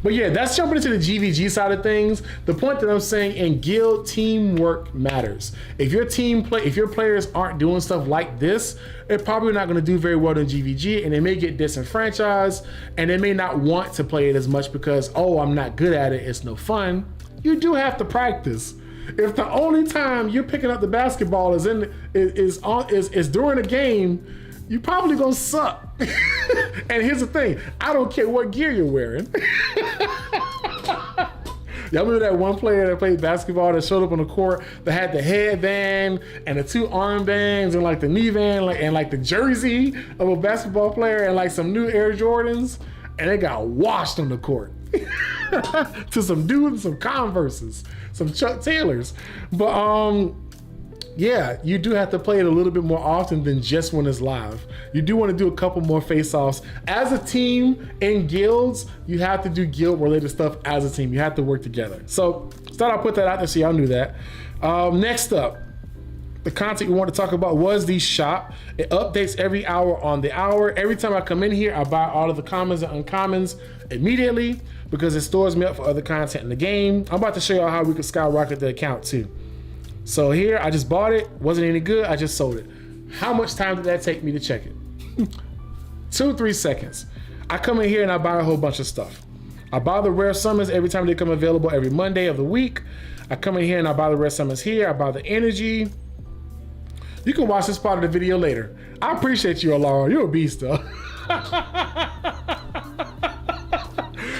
But yeah, that's jumping into the GVG side of things. The point that I'm saying, in guild, teamwork matters. If your players aren't doing stuff like this, they're probably not gonna do very well in GVG, and they may get disenfranchised, and they may not want to play it as much because, oh, I'm not good at it, it's no fun. You do have to practice. If the only time you're picking up the basketball is during a game, you're probably gonna suck. And here's the thing, I don't care what gear you're wearing. Y'all remember that one player that played basketball that showed up on the court that had the headband and the 2 armbands and like the knee band and like the jersey of a basketball player and like some new Air Jordans, and they got washed on the court to some dudes, some Converses, some Chuck Taylors. But yeah, you do have to play it a little bit more often than just when it's live. You do want to do a couple more face-offs. As a team in guilds, you have to do guild-related stuff as a team. You have to work together. So, thought I'll put that out there so y'all knew that. Next up, the content we want to talk about was the shop. It updates every hour on the hour. Every time I come in here, I buy all of the commons and uncommons immediately because it stores me up for other content in the game. I'm about to show y'all how we can skyrocket the account too. So here, I just bought it. Wasn't any good. I just sold it. How much time did that take me to check it? 2-3 seconds. I come in here and I buy a whole bunch of stuff. I buy the rare summons every time they come available every Monday of the week. I come in here and I buy the rare summons here. I buy the energy. You can watch this part of the video later. I appreciate you, Laura. You're a beast, though.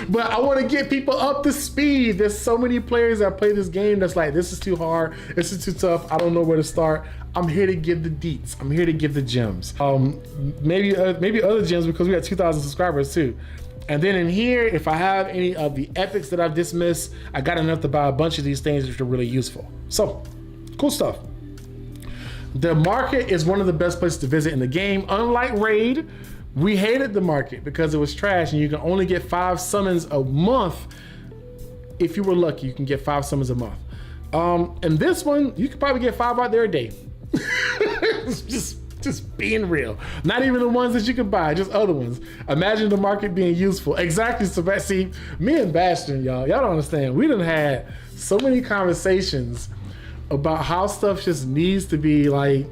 But I want to get people up to speed. There's so many players that play this game that's like, this is too hard. This is too tough. I don't know where to start. I'm here to give the deets. I'm here to give the gems. Maybe other gems because we got 2,000 subscribers too. And then in here, if I have any of the epics that I've dismissed, I got enough to buy a bunch of these things which are really useful. So, cool stuff. The market is one of the best places to visit in the game. Unlike Raid, we hated the market because it was trash and you can only get 5 summons a month. If you were lucky, you can get 5 summons a month. And this one, you could probably get 5 out there a day. just being real. Not even the ones that you can buy, just other ones. Imagine the market being useful. Exactly, see, me and Bastion, y'all don't understand. We done had so many conversations about how stuff just needs to be like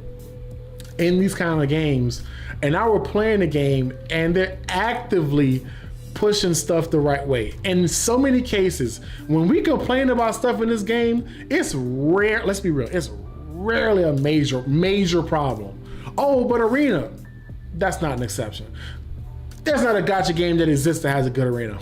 in these kind of games. And now we're playing the game and they're actively pushing stuff the right way. In so many cases, when we complain about stuff in this game, it's rare, let's be real, it's rarely a major problem. Oh, but arena, that's not an exception. There's not a gacha game that exists that has a good arena.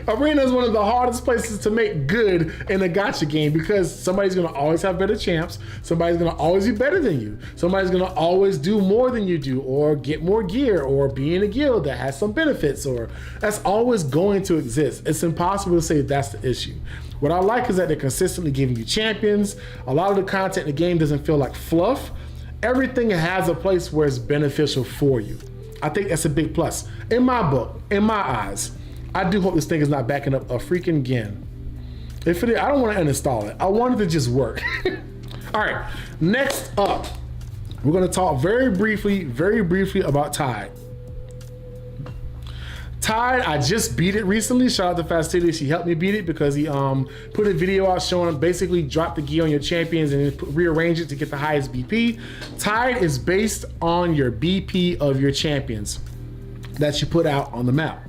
Arena is one of the hardest places to make good in a gacha game because somebody's gonna always have better champs, somebody's gonna always be better than you, somebody's gonna always do more than you do, or get more gear, or be in a guild that has some benefits, or that's always going to exist. It's impossible to say that's the issue. What I like is that they're consistently giving you champions. A lot of the content in the game doesn't feel like fluff. Everything has a place where it's beneficial for you. I think that's a big plus. In my book, in my eyes, I do hope this thing is not backing up a freaking Gin. If it is, I don't want to uninstall it. I want it to just work. All right, next up, we're gonna talk very briefly about Tide. Tide, I just beat it recently. Shout out to Fastidious, he helped me beat it because he put a video out showing basically drop the gear on your champions and rearrange it to get the highest BP. Tide is based on your BP of your champions that you put out on the map.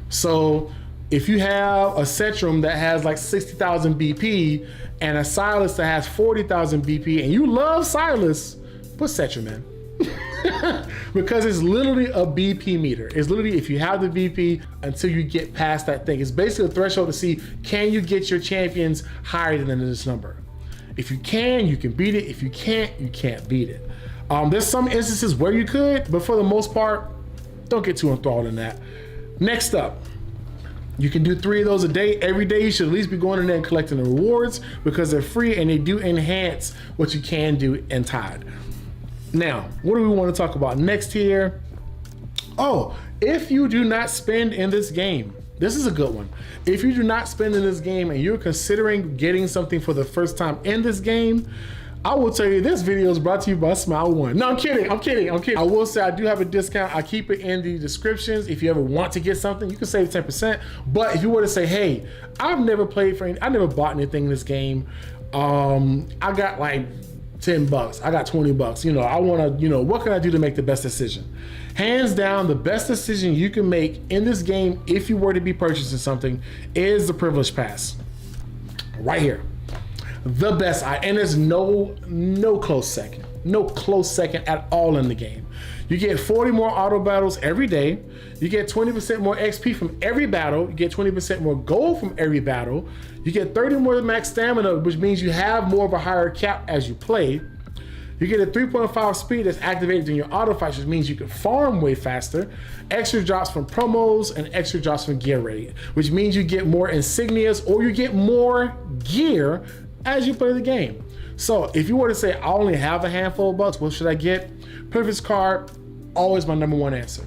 So if you have a Cetrum that has like 60,000 BP and a Silas that has 40,000 BP and you love Silas, put Cetrum in. Because it's literally a BP meter. It's literally if you have the BP until you get past that thing. It's basically a threshold to see, can you get your champions higher than this number? If you can beat it. If you can't beat it. There's some instances where you could, but for the most part, don't get too enthralled in that. Next up, you can do 3 of those a day. Every day you should at least be going in there and collecting the rewards because they're free and they do enhance what you can do in Tide. Now, what do we want to talk about next here? Oh, if you do not spend in this game, this is a good one. If you do not spend in this game and you're considering getting something for the first time in this game, I will tell you this video is brought to you by SmileOne. No, I'm kidding. I will say I do have a discount. I keep it in the descriptions. If you ever want to get something, you can save 10%. But if you were to say, hey, I never bought anything in this game. I got like $10, I got $20. You know, I want to, what can I do to make the best decision? Hands down, the best decision you can make in this game, if you were to be purchasing something, is the Privilege Pass. Right here. The best, and there's no close second at all in the game. You get 40 more auto battles every day. You get 20% more XP from every battle. You get 20% more gold from every battle. You get 30 more max stamina, which means you have more of a higher cap as you play. You get a 3.5 speed that's activated in your auto fights, which means you can farm way faster. Extra drops from promos and extra drops from gear raid, which means you get more insignias or you get more gear as you play the game. So if you were to say, I only have a handful of bucks, what should I get? Privilege card, always my number one answer.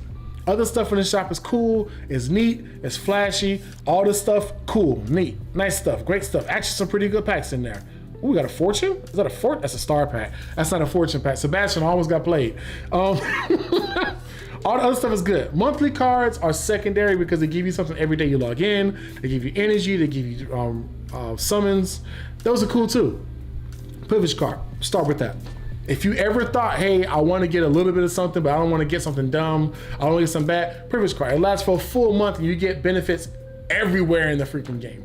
Other stuff in the shop is cool, it's neat, it's flashy, all this stuff, cool, neat, nice stuff, great stuff. Actually, some pretty good packs in there. Ooh, we got a fortune? Is that a fort? That's a star pack. That's not a fortune pack. Sebastian almost got played. All the other stuff is good. Monthly cards are secondary because they give you something every day you log in. They give you energy. They give you summons. Those are cool too. Privilege card. Start with that. If you ever thought, hey, I want to get a little bit of something, but I don't want to get something dumb, I want to get some bad, privilege card. It lasts for a full month and you get benefits everywhere in the freaking game.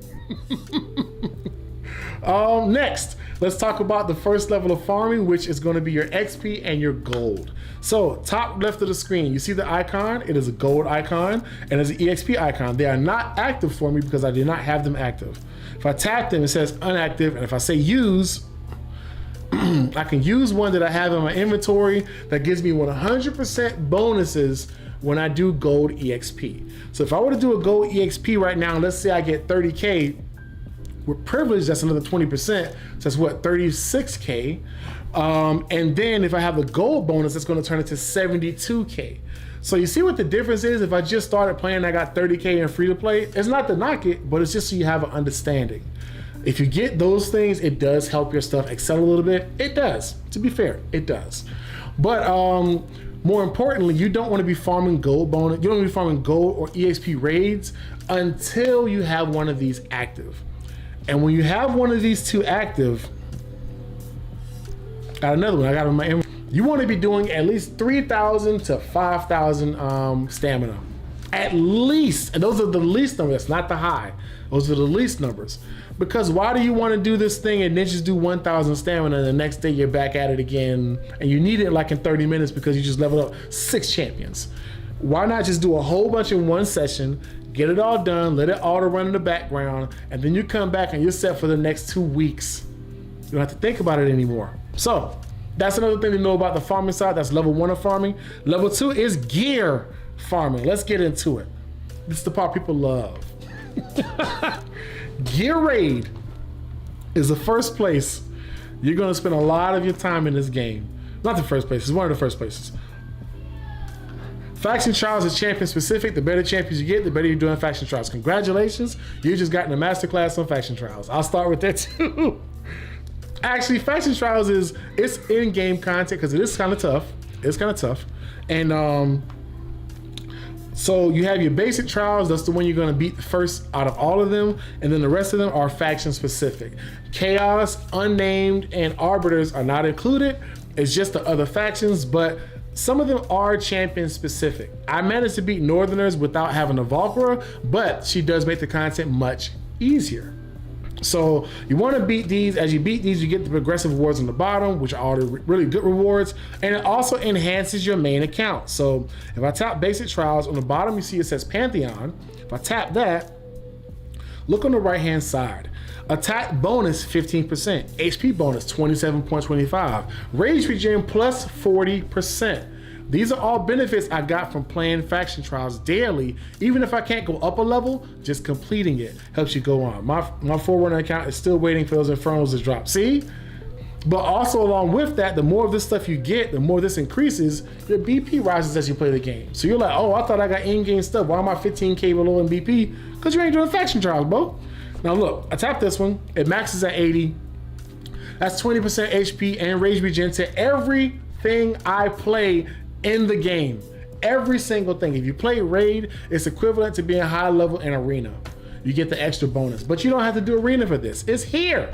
Next, let's talk about the first level of farming, which is going to be your XP and your gold. So top left of the screen, you see the icon? It is a gold icon and it's an EXP icon. They are not active for me because I did not have them active. If I tap them, it says inactive, and if I say use, I can use one that I have in my inventory that gives me 100% bonuses when I do gold EXP. So if I were to do a gold EXP right now, let's say I get 30K, with privilege, that's another 20%, so that's what, 36K. And then if I have the gold bonus, it's gonna turn into 72K. So you see what the difference is? If I just started playing, I got 30K and free to play. It's not to knock it, but it's just so you have an understanding. If you get those things, it does help your stuff excel a little bit. It does, to be fair, it does. But more importantly, you don't want to be farming gold bonus. You don't want to be farming gold or EXP raids until you have one of these active. And when you have one of these two active, got another one, I got in my inventory. You want to be doing at least 3,000 to 5,000 stamina. At least, and those are the least numbers, not the high. Those are the least numbers. Because why do you want to do this thing and then just do 1,000 stamina and the next day you're back at it again and you need it like in 30 minutes because you just leveled up 6 champions? Why not just do a whole bunch in one session, get it all done, let it auto run in the background, and then you come back and you're set for the next 2 weeks. You don't have to think about it anymore. So that's another thing to know about the farming side. That's level 1 of farming. Level 2 is gear farming. Let's get into it. This is the part people love. Gear raid is the first place you're going to spend a lot of your time in this game. Not the first place, it's one of the first places. Faction trials is champion specific. The better champions you get, the better you do in faction trials. Congratulations, you just gotten a masterclass on faction trials. I'll start with that too. Actually, faction trials it's in-game content because it is kind of tough. It's kind of tough. And so you have your basic trials, that's the one you're gonna beat the first out of all of them, and then the rest of them are faction specific. Chaos, Unnamed, and Arbiters are not included. It's just the other factions, but some of them are champion specific. I managed to beat Northerners without having a Valkyra, but she does make the content much easier. So you want to beat these. As you beat these, you get the progressive rewards on the bottom, which are all the really good rewards, and it also enhances your main account. So if I tap basic trials, on the bottom you see it says Pantheon. If I tap that, look on the right hand side. Attack bonus 15%, HP bonus 27.25, rage regen plus 40%. These are all benefits I got from playing faction trials daily. Even if I can't go up a level, just completing it helps you go on. My Forerunner account is still waiting for those Infernals to drop. See? But also along with that, the more of this stuff you get, the more this increases, your BP rises as you play the game. So you're like, oh, I thought I got in-game stuff. Why am I 15K below in BP? Because you ain't doing faction trials, bro. Now look, I tap this one. It maxes at 80. That's 20% HP and rage regen to everything I play in the game. Every single thing. If you play raid, it's equivalent to being high level in arena. You get the extra bonus, but you don't have to do arena for this. It's here.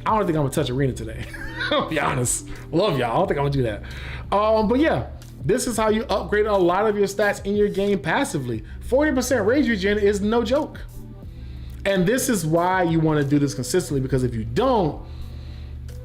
I don't think I'm gonna touch arena today. I'll be honest. Love y'all. I don't think I'm gonna do that. But yeah, this is how you upgrade a lot of your stats in your game passively. 40% rage regen is no joke. And this is why you want to do this consistently, because if you don't,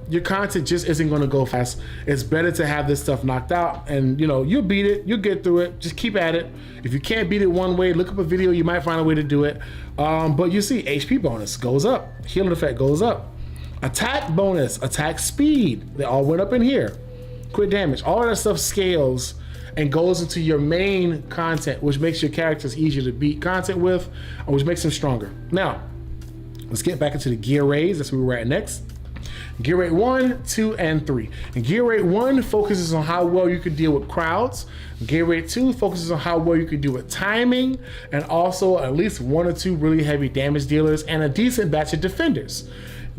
your content just isn't going to go fast. It's better to have this stuff knocked out, and you'll beat it, you'll get through it. Just keep at it. If you can't beat it one way, look up a video, you might find a way to do it. But you see, HP bonus goes up, healing effect goes up, attack bonus, attack speed, they all went up in here. Crit damage, all of that stuff scales and goes into your main content, which makes your characters easier to beat content with, or which makes them stronger. Now, let's get back into the gear raids. That's where we're at next. Gear rate 1, 2, and 3. And gear rate 1 focuses on how well you can deal with crowds. Gear rate 2 focuses on how well you can do with timing, and also at least 1 or 2 really heavy damage dealers and a decent batch of defenders.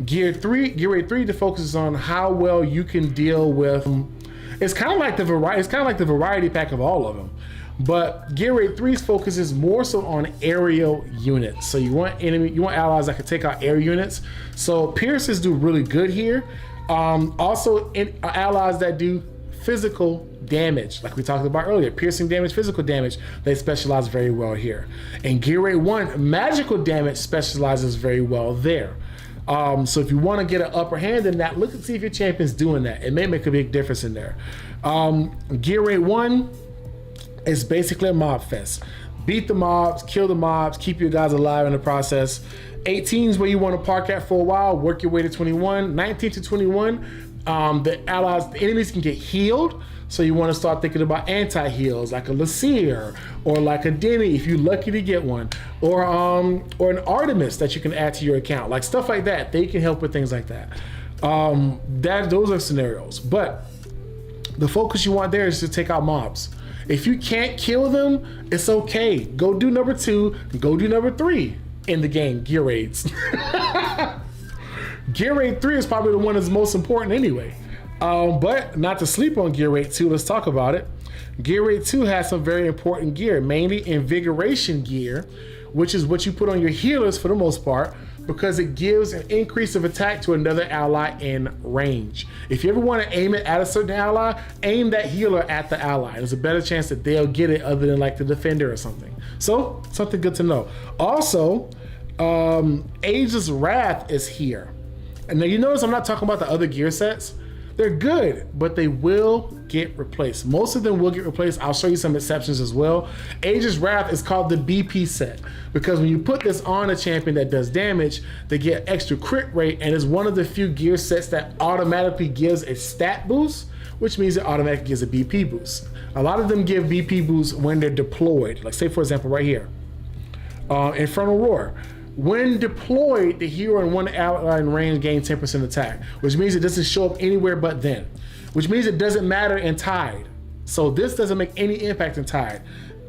Gear rate 3 focuses on how well you can deal with. It's kind of like the variety pack of all of them. But gear rate 3's focuses more so on aerial units. So you want allies that can take out air units. So pierces do really good here. Also, allies that do physical damage, like we talked about earlier, piercing damage, physical damage, they specialize very well here. And gear rate 1, magical damage specializes very well there. So if you want to get an upper hand in that, look and see if your champion's doing that. It may make a big difference in there. Gear rate 1 is basically a mob fest. Beat the mobs, kill the mobs, keep your guys alive in the process. 18 is where you want to park at for a while, work your way to 21. 19 to 21, the enemies can get healed. So you want to start thinking about anti-heals, like a Laseer or like a Denny if you're lucky to get one, or an Artemis that you can add to your account, like stuff like that. They can help with things like that. Those are scenarios, but the focus you want there is to take out mobs. If you can't kill them, it's okay. Go do number 2, go do number 3 in the game, gear raids. Gear rate 3 is probably the one that's most important anyway. But not to sleep on gear rate 2, let's talk about it. Gear rate 2 has some very important gear, mainly invigoration gear, which is what you put on your healers for the most part, because it gives an increase of attack to another ally in range. If you ever want to aim it at a certain ally, aim that healer at the ally. There's a better chance that they'll get it other than like the defender or something. So, something good to know. Also, Aegis Wrath is here. And now you notice I'm not talking about the other gear sets. They're good, but they will get replaced. Most of them will get replaced. I'll show you some exceptions as well. Aegis Wrath is called the BP set because when you put this on a champion that does damage, they get extra crit rate, and is one of the few gear sets that automatically gives a stat boost, which means it automatically gives a BP boost. A lot of them give BP boosts when they're deployed. Like say for example right here, Infernal Roar. When deployed, the hero and one ally in range gain 10% attack, which means it doesn't show up anywhere but then, which means it doesn't matter in Tide. So this doesn't make any impact in Tide.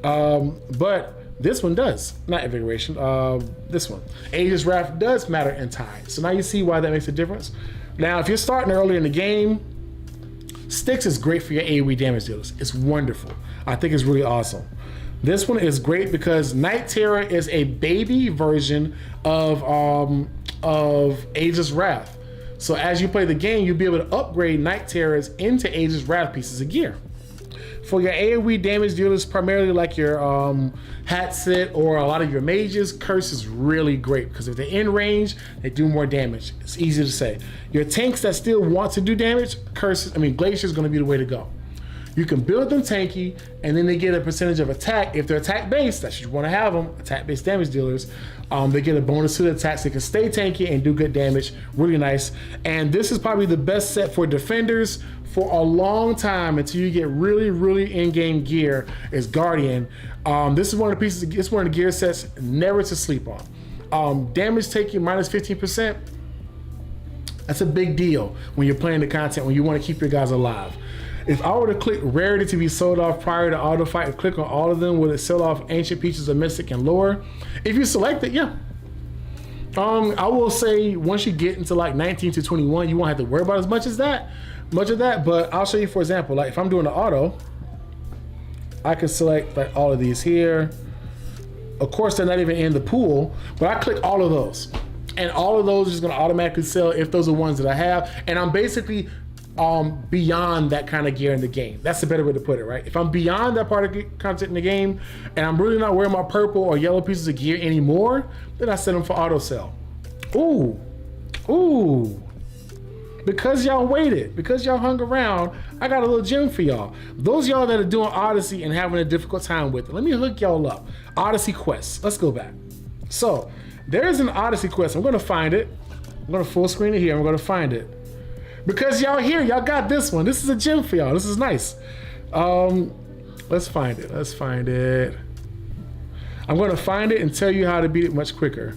But this one does, not Invigoration, this one. Aegis Wrath does matter in Tide. So now you see why that makes a difference. Now, if you're starting early in the game, Styx is great for your AoE damage dealers. It's wonderful. I think it's really awesome. This one is great because Night Terror is a baby version of Aegis Wrath. So as you play the game, you'll be able to upgrade Night Terrors into Aegis Wrath pieces of gear. For your AoE damage dealers, primarily like your Hatsit or a lot of your mages, Curse is really great because if they're in range, they do more damage. It's easy to say. Your tanks that still want to do damage, Glacier is going to be the way to go. You can build them tanky, and then they get a percentage of attack. If they're attack-based, that's what you want to have them, attack-based damage dealers. They get a bonus to the attacks. They can stay tanky and do good damage. Really nice. And this is probably the best set for defenders for a long time until you get really, really in-game gear is Guardian. This is one of the pieces, it's one of the gear sets never to sleep on. Damage taking minus 15%. That's a big deal when you're playing the content, when you want to keep your guys alive. If I were to click Rarity to be sold off prior to auto fight and click on all of them, will it sell off Ancient Pieces of Mystic and Lore? If you select it, yeah. I will say once you get into like 19 to 21, you won't have to worry about as much of that, but I'll show you, for example, like if I'm doing the auto, I can select like all of these here. Of course, they're not even in the pool, but I click all of those. And all of those are just gonna automatically sell if those are ones that I have. And I'm basically beyond that kind of gear in the game. That's the better way to put it, right? If I'm beyond that part of content in the game and I'm really not wearing my purple or yellow pieces of gear anymore, then I set them for auto sell. Ooh, because y'all waited, because y'all hung around, I got a little gem for y'all. Those y'all that are doing Odyssey and having a difficult time with it, let me hook y'all up. Odyssey Quest, let's go back. So there's an Odyssey Quest. I'm gonna find it. I'm gonna full screen it here. I'm gonna find it. Because y'all here, y'all got this one. This is a gem for y'all. This is nice. Let's find it. Let's find it. I'm gonna find it and tell you how to beat it much quicker.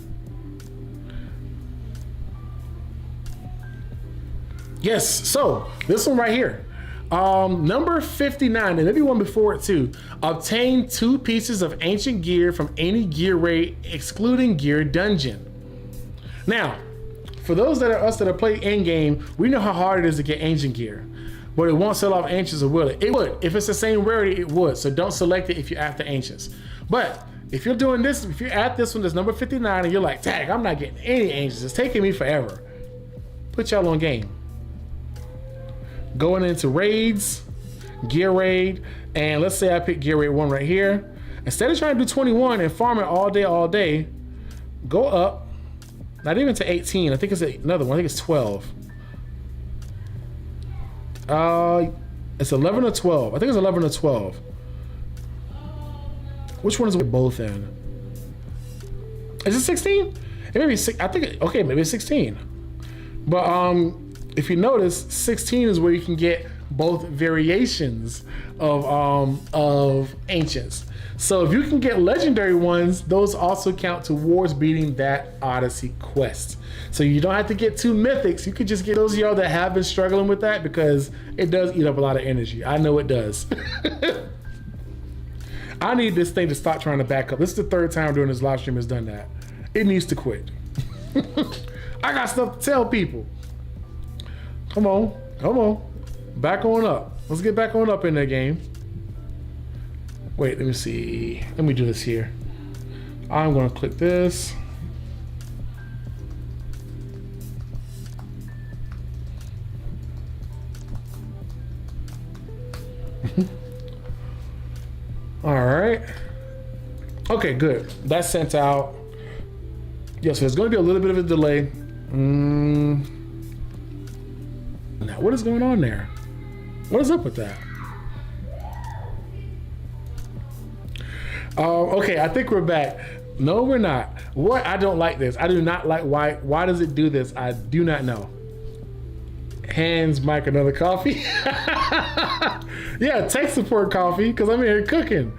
Yes, so this one right here. Number 59, and maybe one before it too. Obtain 2 pieces of ancient gear from any gear raid, excluding gear dungeon. Now, for those that are us that are playing in game, we know how hard it is to get ancient gear, but it won't sell off ancients, or will it? It would. If it's the same rarity, it would. So don't select it if you're after ancients. But if you're doing this, if you're at this one that's number 59 and you're like, tag, I'm not getting any ancients, it's taking me forever. Put y'all on game. Going into raids, gear raid, and let's say I pick gear raid 1 right here. Instead of trying to do 21 and farm it all day, go up, not even to 18. I think it's another one. I think it's 12. It's 11 or 12. I think it's 11 or 12. Which one is it both in? Is it 16? It may be I think, okay, maybe it's 16. But if you notice, 16 is where you can get both variations of ancients. So if you can get legendary ones, those also count towards beating that Odyssey quest. So you don't have to get 2 mythics. You could just get those of y'all that have been struggling with that, because it does eat up a lot of energy. I know it does. I need this thing to stop trying to back up. This is the 3rd time during this live stream has done that. It needs to quit. I got stuff to tell people. Come on. Back on up. Let's get back on up in that game. Wait, let me see. Let me do this here. I'm gonna click this. All right. Okay, good. That's sent out. Yes, so there's gonna be a little bit of a delay. Now, what is going on there? What is up with that? Okay, I think we're back. No, we're not. What? I don't like this. I do not like why does it do this? I do not know. Hands Mike another coffee. Yeah, tech support coffee, because I'm here cooking.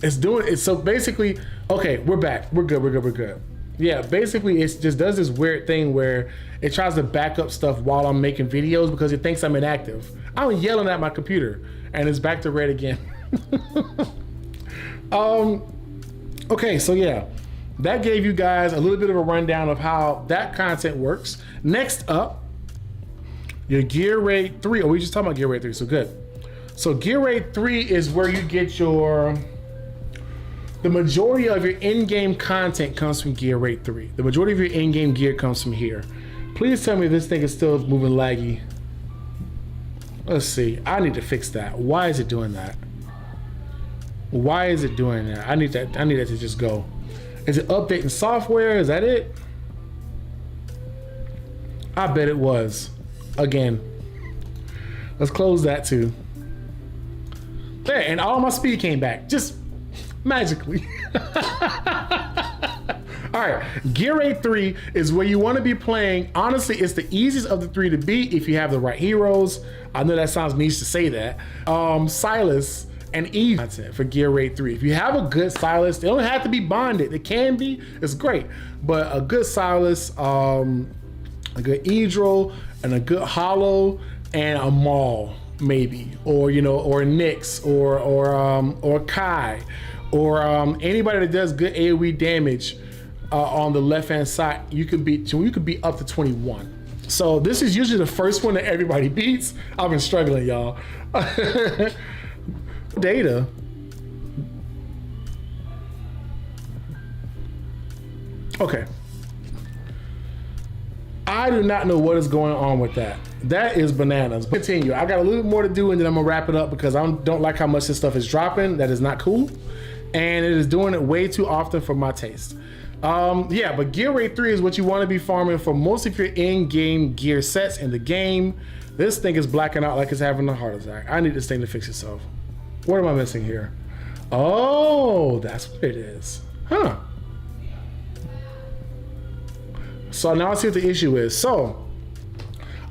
It's doing it. So basically, okay, we're back. We're good. Yeah, basically it just does this weird thing where it tries to back up stuff while I'm making videos because it thinks I'm inactive. I'm yelling at my computer and it's back to red again. Okay, so yeah, that gave you guys a little bit of a rundown of how that content works. Next up, your Gear Raid 3. Oh, we just talking about Gear Raid 3, so good. So Gear Raid 3 is where you get the majority of your in-game content comes from Gear Raid 3. The majority of your in-game gear comes from here. Please tell me this thing is still moving laggy. Let's see. I need to fix that. Why is it doing that? Why is it doing that? I need that to just go. Is it updating software? Is that it? I bet it was. Again. Let's close that too. There, and all my speed came back. Just magically. All right, Gear Raid 3 is where you want to be playing. Honestly, it's the easiest of the 3 to beat if you have the right heroes. I know that sounds niche to say that. Silas and Eve content for Gear Raid 3. If you have a good Silas, they don't have to be bonded. It can be, it's great. But a good Silas, a good Edril, and a good Hollow, and a Maul, maybe. Or, you know, or Nyx, or Kai, or anybody that does good AoE damage on the left-hand side, you could be up to 21. So this is usually the first one that everybody beats. I've been struggling, y'all. Data. Okay. I do not know what is going on with that. That is bananas. But continue. I got a little bit more to do and then I'm gonna wrap it up because I don't like how much this stuff is dropping. That is not cool. And it is doing it way too often for my taste. Yeah, but Gear Rate 3 is what you want to be farming for most of your in-game gear sets in the game. This thing is blacking out like it's having a heart attack. I need this thing to fix itself. What am I missing here? Oh, that's what it is. Huh. So now I see what the issue is. So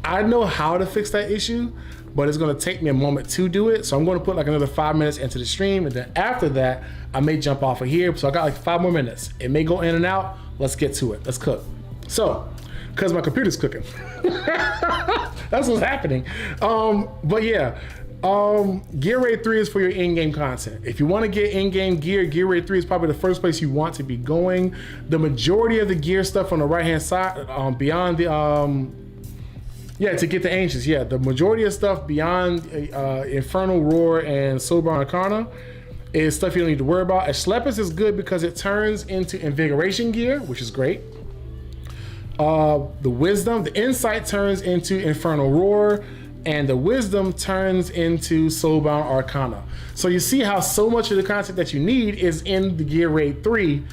I know how to fix that issue, but it's gonna take me a moment to do it. So I'm gonna put like another 5 minutes into the stream, and then after that, I may jump off of here. So I got like 5 more minutes. It may go in and out. Let's get to it. Let's cook. So, cause my computer's cooking. That's what's happening. But yeah, Gear Rate 3 is for your in-game content. If you want to get in-game gear, Gear Rate 3 is probably the first place you want to be going. The majority of the gear stuff on the right-hand side, beyond the, yeah, to get the Ancients, yeah, the majority of stuff beyond Infernal Roar and Soulbound Arcana is stuff you don't need to worry about. Schleppers is good because it turns into Invigoration gear, which is great. The Wisdom, the Insight turns into Infernal Roar, and the Wisdom turns into Soulbound Arcana. So you see how so much of the content that you need is in the Gear Rate 3.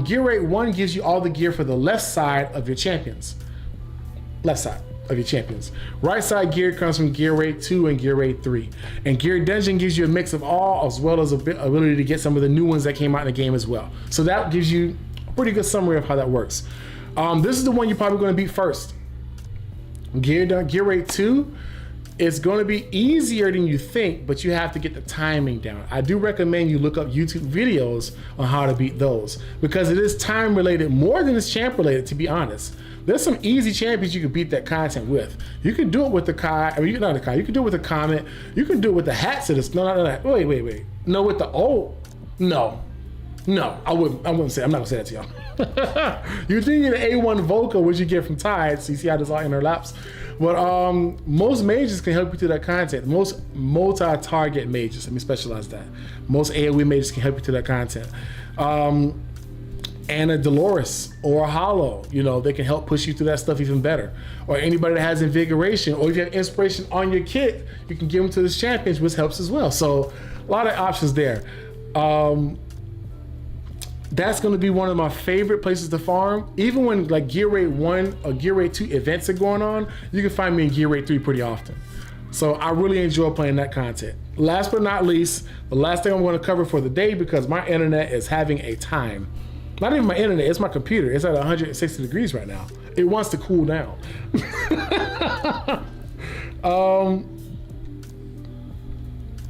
Gear Rate 1 gives you all the gear for the left side of your champions. Left side of your champions. Right side gear comes from Gear Rate 2 and Gear Rate 3. And Gear Dungeon gives you a mix of all, as well as a bit ability to get some of the new ones that came out in the game as well. So that gives you a pretty good summary of how that works. This is the one you're probably going to beat first. Gear Rate 2 is going to be easier than you think, but you have to get the timing down. I do recommend you look up YouTube videos on how to beat those, because it is time related more than it's champ related, to be honest. There's some easy champions you can beat that content with. You can do it with the Kai, I mean, not the Kai, you can do it with the Comet, you can do it with the Hats of this. No, wait. No, with the No, I wouldn't say, I'm not gonna say that to y'all. You do need an A1 Vocal, which you get from Tide, so you see how this all interlaps. But most mages can help you through that content. Most multi-target mages, let me specialize that. Most AoE mages can help you through that content. And a Dolores or a Hollow, you know, they can help push you through that stuff even better. Or anybody that has Invigoration, or if you have Inspiration on your kit, you can give them to the champions, which helps as well. So a lot of options there. That's going to be one of my favorite places to farm. Even when like Gear Rate 1 or Gear Rate 2 events are going on, you can find me in Gear Rate 3 pretty often. So I really enjoy playing that content. Last but not least, the last thing I'm going to cover for the day, because my internet is having a time. Not even my internet, it's my computer. It's at 160 degrees right now. It wants to cool down.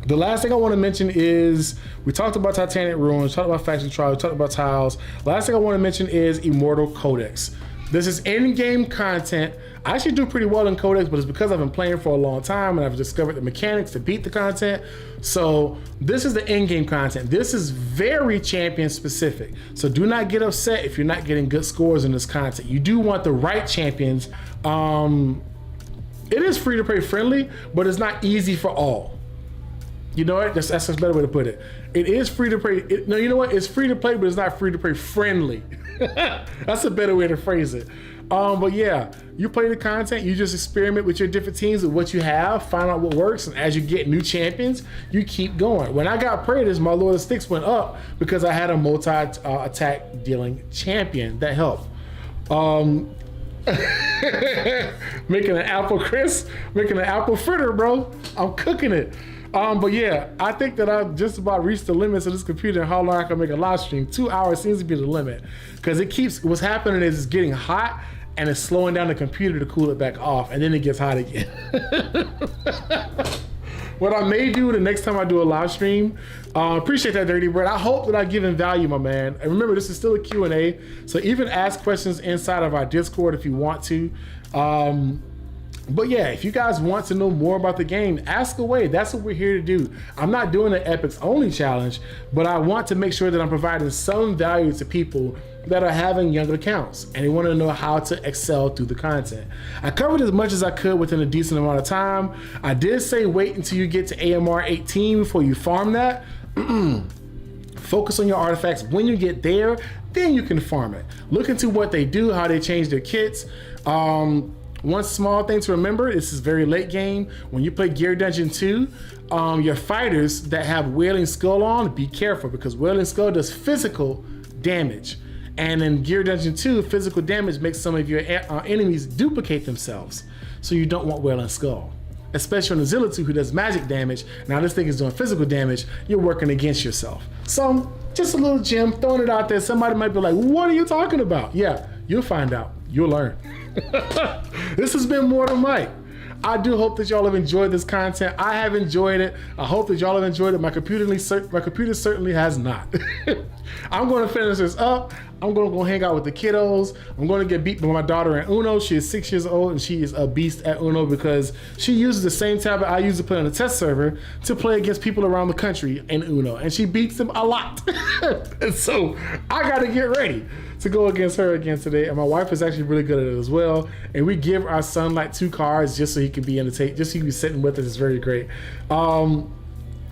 The last thing I want to mention is, we talked about Titanic Ruins, talked about Faction Trial, talked about Tiles. Last thing I want to mention is Immortal Codex. This is in-game content. I actually do pretty well in Codex, but it's because I've been playing for a long time and I've discovered the mechanics to beat the content. So this is the in-game content. This is very champion specific. So do not get upset if you're not getting good scores in this content. You do want the right champions. It is free to play friendly, but it's not easy for all. You know what? That's a better way to put it. It is free to play. No, you know what? It's free to play, but it's not free to play friendly. That's a better way to phrase it. But yeah, you play the content, you just experiment with your different teams with what you have, find out what works, and as you get new champions, you keep going. When I got Praetors, my Lord of Sticks went up because I had a multi-attack dealing champion that helped. Making an apple crisp, making an apple fritter, bro. I'm cooking it. But yeah, I think that I've just about reached the limits of this computer and how long I can make a live stream. 2 hours seems to be the limit, because it keeps, what's happening is it's getting hot and it's slowing down the computer to cool it back off, and then it gets hot again. What I may do the next time I do a live stream, appreciate that, Dirty Bird. I hope that I've given value, my man. And remember, this is still a Q&A, so even ask questions inside of our Discord if you want to. But yeah, if you guys want to know more about the game, ask away. That's what we're here to do. I'm not doing an Epics Only challenge, but I want to make sure that I'm providing some value to people that are having younger accounts and they want to know how to excel through the content. I covered as much as I could within a decent amount of time. I did say wait until you get to AMR 18 before you farm that. Focus on your artifacts. When you get there, then you can farm it. Look into what they do, how they change their kits. One small thing to remember, this is very late game. When you play Gear Dungeon 2, your fighters that have Wailing Skull on, be careful, because Wailing Skull does physical damage. And in Gear Dungeon 2, physical damage makes some of your enemies duplicate themselves. So you don't want Wailing Skull. Especially on the Zilla 2 who does magic damage. Now this thing is doing physical damage. You're working against yourself. So just a little gem, throwing it out there. Somebody might be like, what are you talking about? Yeah, you'll find out. You'll learn. This has been Mortar Mike. I do hope that y'all have enjoyed this content. I have enjoyed it. I hope that y'all have enjoyed it. My computer certainly has not. I'm going to finish this up. I'm going to go hang out with the kiddos. I'm going to get beat by my daughter in Uno. She is 6 years old and she is a beast at Uno because she uses the same tablet I use to play on the test server to play against people around the country in Uno. And she beats them a lot. And so I got to get ready to go against her again today. And my wife is actually really good at it as well. And we give our son like 2 cards just so he can be entertained, just so he can be sitting with us. It's very great.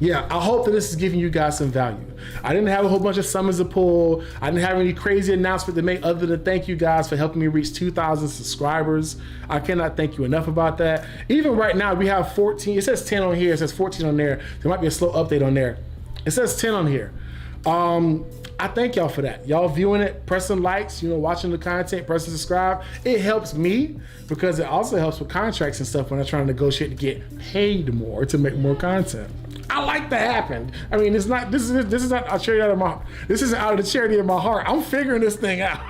Yeah, I hope that this is giving you guys some value. I didn't have a whole bunch of summons to pull. I didn't have any crazy announcement to make other than thank you guys for helping me reach 2,000 subscribers. I cannot thank you enough about that. Even right now, we have 14. It says 10 on here. It says 14 on there. There might be a slow update on there. It says 10 on here. I thank y'all for that. Y'all viewing it, pressing likes, watching the content, pressing subscribe. It helps me because it also helps with contracts and stuff when I'm trying to negotiate to get paid more to make more content. I like that happen. I mean, it's not. This is not a charity out of my. This isn't out of the charity of my heart. I'm figuring this thing out.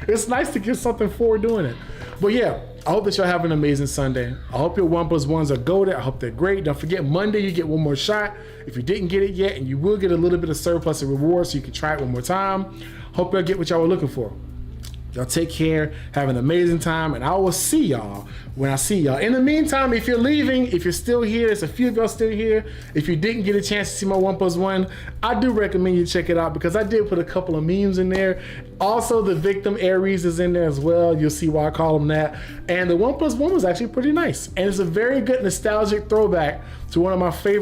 It's nice to get something for doing it. But yeah, I hope that y'all have an amazing Sunday. I hope your 1+1s are goated. I hope they're great. Don't forget Monday you get one more shot if you didn't get it yet, and you will get a little bit of surplus and reward so you can try it one more time. Hope y'all get what y'all were looking for. Y'all take care, have an amazing time, and I will see y'all when I see y'all. In the meantime, if you're leaving, if you're still here, there's a few of y'all still here. If you didn't get a chance to see my 1+1, I do recommend you check it out because I did put a couple of memes in there. Also, the victim Ares is in there as well. You'll see why I call him that. And the 1+1 was actually pretty nice. And it's a very good nostalgic throwback to one of my favorite